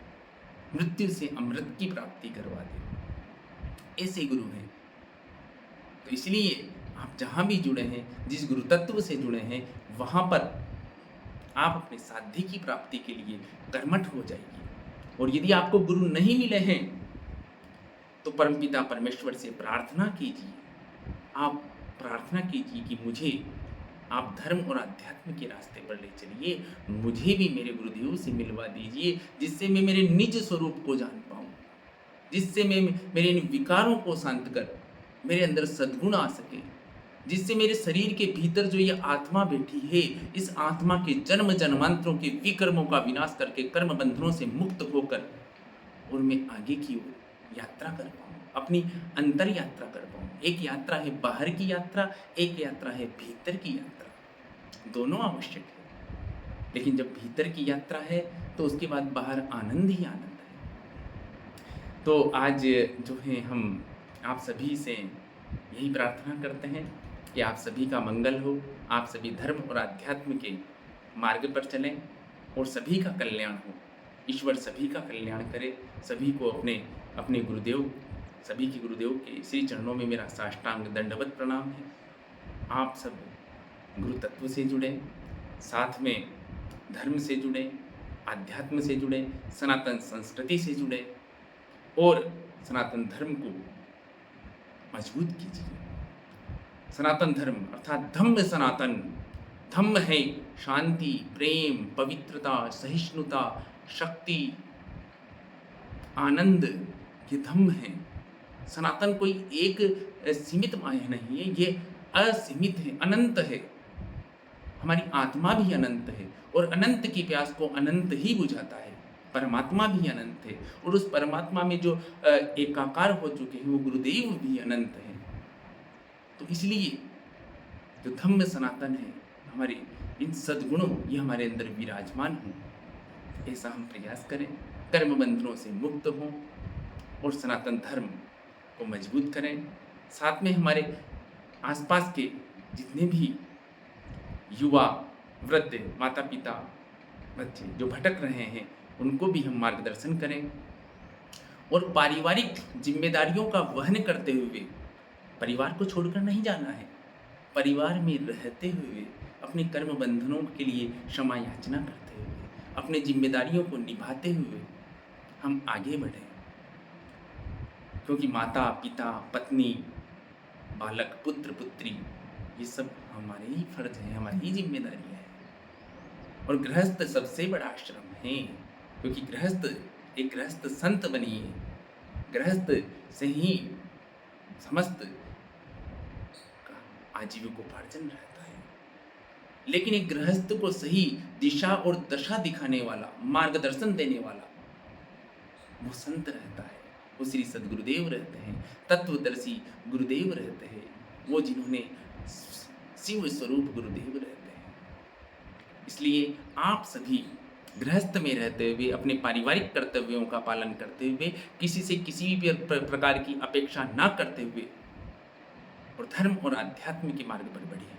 मृत्यु से अमृत की प्राप्ति करवा दे, ऐसे गुरु हैं। तो इसलिए आप जहाँ भी जुड़े हैं, जिस गुरु तत्व से जुड़े हैं, वहाँ पर आप अपने साध्य की प्राप्ति के लिए कर्मठ हो जाइए। और यदि आपको गुरु नहीं मिले हैं तो परमपिता परमेश्वर से प्रार्थना कीजिए। आप प्रार्थना कीजिए कि मुझे आप धर्म और अध्यात्म के रास्ते पर ले चलिए, मुझे भी मेरे गुरुदेव से मिलवा दीजिए, जिससे मैं मेरे निज स्वरूप को जान पाऊँ, जिससे मैं मेरे इन विकारों को शांत कर मेरे अंदर सद्गुण आ सके, जिससे मेरे शरीर के भीतर जो ये आत्मा बैठी है, इस आत्मा के जन्म जन्मांतरों के विकर्मों का विनाश करके कर्म बंधनों से मुक्त होकर और मैं आगे की ओर यात्रा कर पाऊँ, अपनी अंतर यात्रा कर पाऊँ। एक यात्रा है बाहर की यात्रा, एक यात्रा है भीतर की यात्रा। दोनों आवश्यक है, लेकिन जब भीतर की यात्रा है तो उसके बाद बाहर आनंद ही आनंद है। तो आज जो है हम आप सभी से यही प्रार्थना करते हैं कि आप सभी का मंगल हो, आप सभी धर्म और अध्यात्म के मार्ग पर चलें और सभी का कल्याण हो। ईश्वर सभी का कल्याण करे। सभी को अपने अपने गुरुदेव, सभी के गुरुदेव के श्री चरणों में मेरा साष्टांग दंडवत प्रणाम है। आप सब गुरु तत्व से जुड़े, साथ में धर्म से जुड़े, आध्यात्म से जुड़े, सनातन संस्कृति से जुड़े और सनातन धर्म को मजबूत कीजिए। सनातन धर्म अर्थात धम्म सनातन, धम्म है शांति, प्रेम, पवित्रता, सहिष्णुता, शक्ति, आनंद, ये धम्म है। सनातन कोई एक सीमित माया नहीं है, ये असीमित है, अनंत है। हमारी आत्मा भी अनंत है और अनंत की प्यास को अनंत ही बुझाता है। परमात्मा भी अनंत है और उस परमात्मा में जो एकाकार हो चुके हैं वो गुरुदेव भी अनंत है। तो इसलिए जो धम्म सनातन है, हमारे इन सद्गुणों ये हमारे अंदर विराजमान हों, ऐसा हम प्रयास करें, कर्म बंधनों से मुक्त हों और सनातन धर्म को मजबूत करें। साथ में हमारे आसपास के जितने भी युवा, वृद्ध, माता पिता, बच्चे जो भटक रहे हैं, उनको भी हम मार्गदर्शन करें और पारिवारिक जिम्मेदारियों का वहन करते हुए परिवार को छोड़कर नहीं जाना है। परिवार में रहते हुए अपने कर्म बंधनों के लिए क्षमा याचना करते हुए, अपने जिम्मेदारियों को निभाते हुए हम आगे बढ़ें, क्योंकि माता पिता, पत्नी, बालक, पुत्र पुत्री ये सब हमारे ही फर्ज हैं, हमारी ही जिम्मेदारी है। और गृहस्थ सबसे बड़ा आश्रम है, क्योंकि एक गृहस्थ संत बनिए, गृहस्थ से ही समस्त आजीविकोपार्जन रहता है। लेकिन एक गृहस्थ को सही दिशा और दशा दिखाने वाला, मार्गदर्शन देने वाला वो संत रहता है, वो श्री सद्गुरुदेव रहते हैं, तत्वदर्शी गुरुदेव रहते हैं, वो जिन्होंने शिव स्वरूप गुरुदेव रहते हैं। इसलिए आप सभी गृहस्थ में रहते हुए अपने पारिवारिक कर्तव्यों का पालन करते हुए, किसी से किसी भी प्रकार की अपेक्षा ना करते हुए और धर्म और आध्यात्म के मार्ग पर बढ़िए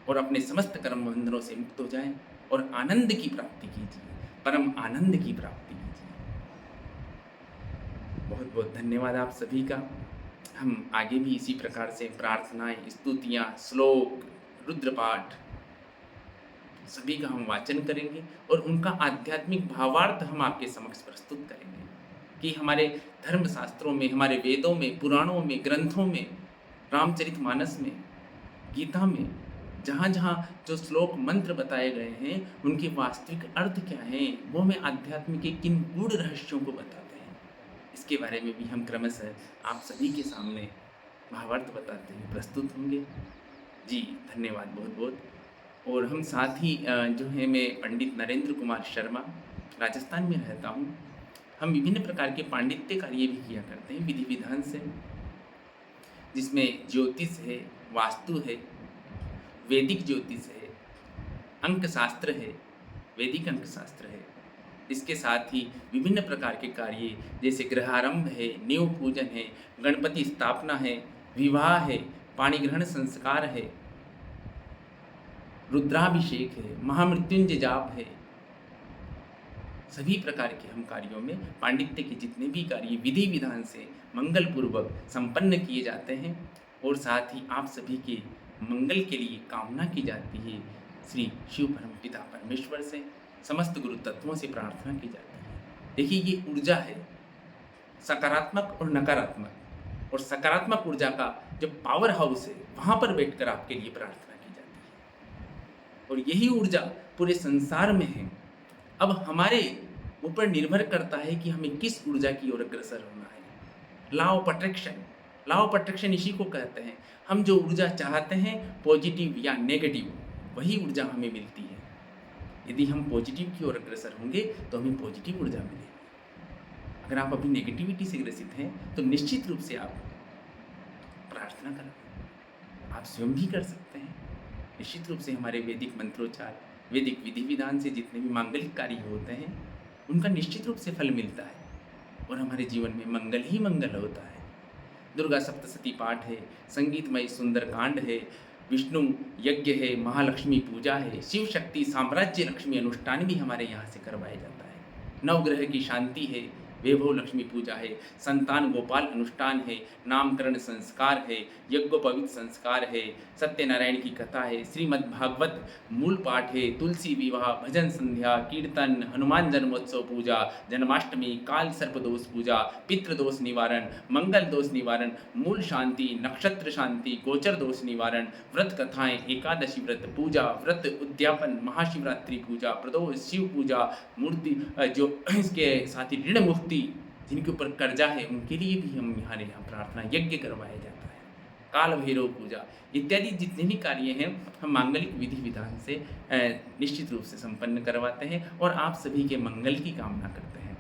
और अपने समस्त कर्म बंधनों से मुक्त हो जाएं और आनंद की प्राप्ति कीजिए, परम आनंद की प्राप्ति कीजिए। बहुत बहुत धन्यवाद आप सभी का। हम आगे भी इसी प्रकार से प्रार्थनाएं, स्तुतियाँ, श्लोक, रुद्रपाठ सभी का हम वाचन करेंगे और उनका आध्यात्मिक भावार्थ हम आपके समक्ष प्रस्तुत करेंगे कि हमारे धर्म शास्त्रों में, हमारे वेदों में, पुराणों में, ग्रंथों में, रामचरितमानस में, गीता में जहाँ जहाँ जो श्लोक मंत्र बताए गए हैं उनके वास्तविक अर्थ क्या हैं, वो हमें अध्यात्म के किन गूढ़ रहस्यों को बताते हैं, इसके बारे में भी हम क्रमशः आप सभी के सामने भावार्थ बताते हुए प्रस्तुत होंगे। जी धन्यवाद बहुत बहुत। और हम साथ ही जो है, मैं पंडित नरेंद्र कुमार शर्मा राजस्थान में रहता हूँ। हम विभिन्न प्रकार के पांडित्य कार्य भी किया करते हैं विधि विधान से, जिसमें ज्योतिष है, वास्तु है, वैदिक ज्योतिष है, अंक शास्त्र है, वैदिक अंक शास्त्र है। इसके साथ ही विभिन्न प्रकार के कार्य जैसे गृहारंभ है, नींव पूजन है, गणपति स्थापना है, विवाह है, पाणी ग्रहण संस्कार है, रुद्राभिषेक है, महामृत्युंजय जाप है। सभी प्रकार के हम कार्यों में पांडित्य के जितने भी कार्य विधि विधान से मंगल पूर्वक संपन्न किए जाते हैं और साथ ही आप सभी के मंगल के लिए कामना की जाती है। श्री शिव परमपिता परमेश्वर से, समस्त गुरु तत्वों से प्रार्थना की जाती है। देखिए, ये ऊर्जा है, सकारात्मक और नकारात्मक, और सकारात्मक ऊर्जा का जो पावर हाउस है वहाँ पर बैठकर आपके लिए प्रार्थना की जाती है और यही ऊर्जा पूरे संसार में है। अब हमारे ऊपर निर्भर करता है कि हमें किस ऊर्जा की ओर अग्रसर होना है। Law of attraction, law of attraction इसी को कहते हैं। हम जो ऊर्जा चाहते हैं, पॉजिटिव या नेगेटिव, वही ऊर्जा हमें मिलती है। यदि हम पॉजिटिव की ओर अग्रसर होंगे तो हमें पॉजिटिव ऊर्जा मिलेगी। अगर आप अभी नेगेटिविटी से ग्रसित हैं तो निश्चित रूप से आप प्रार्थना करें। आप स्वयं भी कर सकते हैं। निश्चित रूप से हमारे वैदिक मंत्रोच्चार, वैदिक विधि विधान से जितने भी मांगलिक कार्य होते हैं उनका निश्चित रूप से फल मिलता है और हमारे जीवन में मंगल ही मंगल होता है। दुर्गा सप्तशती पाठ है, संगीतमय सुंदर कांड है, विष्णु यज्ञ है, महालक्ष्मी पूजा है, शिव शक्ति साम्राज्य लक्ष्मी अनुष्ठान भी हमारे यहाँ से करवाया जाता है। नवग्रह की शांति है, वैभव लक्ष्मी पूजा है, संतान गोपाल अनुष्ठान है, नामकरण संस्कार है, यज्ञोपवीत संस्कार है, सत्यनारायण की कथा है, श्रीमद् भागवत मूल पाठ है, तुलसी विवाह, भजन संध्या, कीर्तन, हनुमान जन्मोत्सव पूजा, जन्माष्टमी, काल सर्पदोष पूजा, पितृदोष निवारण, मंगल दोष निवारण, मूल शांति, नक्षत्र शांति, गोचर दोष निवारण, व्रत कथाएं, एकादशी व्रत पूजा, व्रत उद्यापन, महाशिवरात्रि पूजा, प्रदोष, शिव पूजा, मूर्ति जो इसके साथ ही ऋण मुक्ति, जिनके ऊपर कर्जा है उनके लिए भी हम हमारे यहाँ प्रार्थना यज्ञ करवाया जाता है, काल भैरव पूजा इत्यादि जितने भी कार्य हैं हम मांगलिक विधि विधान से निश्चित रूप से संपन्न करवाते हैं और आप सभी के मंगल की कामना करते हैं।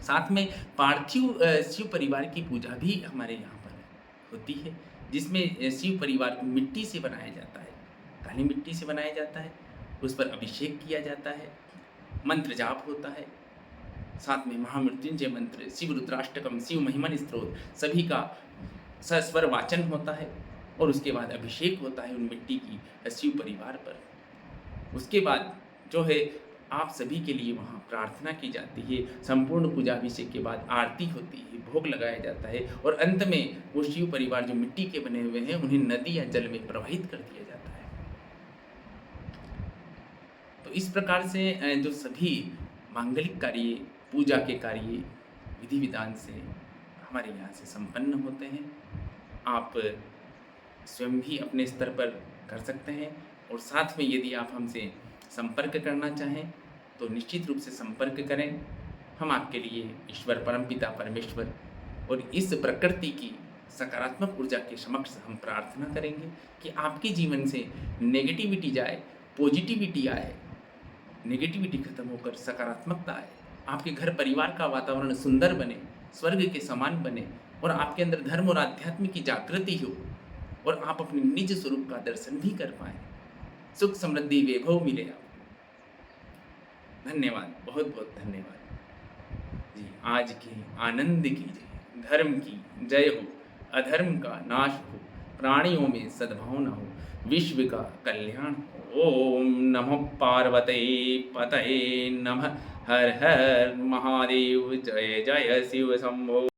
साथ में पार्थिव शिव परिवार की पूजा भी हमारे यहाँ पर होती है, जिसमें शिव परिवार को मिट्टी से बनाया जाता है, काली मिट्टी से बनाया जाता है, उस पर अभिषेक किया जाता है, मंत्र जाप होता है, साथ में महामृत्युंजय मंत्र, शिव रुद्राष्टकम, शिव महिमन स्त्रोत सभी का सस्वर वाचन होता है और उसके बाद अभिषेक होता है उन मिट्टी की शिव परिवार पर। उसके बाद जो है आप सभी के लिए वहाँ प्रार्थना की जाती है। संपूर्ण पूजाभिषेक के बाद आरती होती है, भोग लगाया जाता है और अंत में वो शिव परिवार जो मिट्टी के बने हुए हैं उन्हें नदी या जल में प्रवाहित कर दिया जाता है। तो इस प्रकार से जो सभी मांगलिक कार्य, पूजा के कार्य विधि विधान से हमारे यहाँ से संपन्न होते हैं। आप स्वयं भी अपने स्तर पर कर सकते हैं और साथ में यदि आप हमसे संपर्क करना चाहें तो निश्चित रूप से संपर्क करें। हम आपके लिए ईश्वर परमपिता परमेश्वर और इस प्रकृति की सकारात्मक ऊर्जा के समक्ष हम प्रार्थना करेंगे कि आपके जीवन से नेगेटिविटी जाए, पॉजिटिविटी आए, नेगेटिविटी खत्म होकर सकारात्मकता आए, आपके घर परिवार का वातावरण सुंदर बने, स्वर्ग के समान बने और आपके अंदर धर्म और आध्यात्म की जागृति हो और आप अपने निज स्वरूप का दर्शन भी कर पाएं। सुख समृद्धि वैभव मिले आपको। धन्यवाद, बहुत बहुत धन्यवाद जी। आज की आनंद की जय, धर्म की जय हो, अधर्म का नाश हो। प्राणियों में सद्भावना हो, विश्व का कल्याण हो। ओम नमः पार्वते पतये नमः। हर हर महादेव। जय जय शिव शंभो।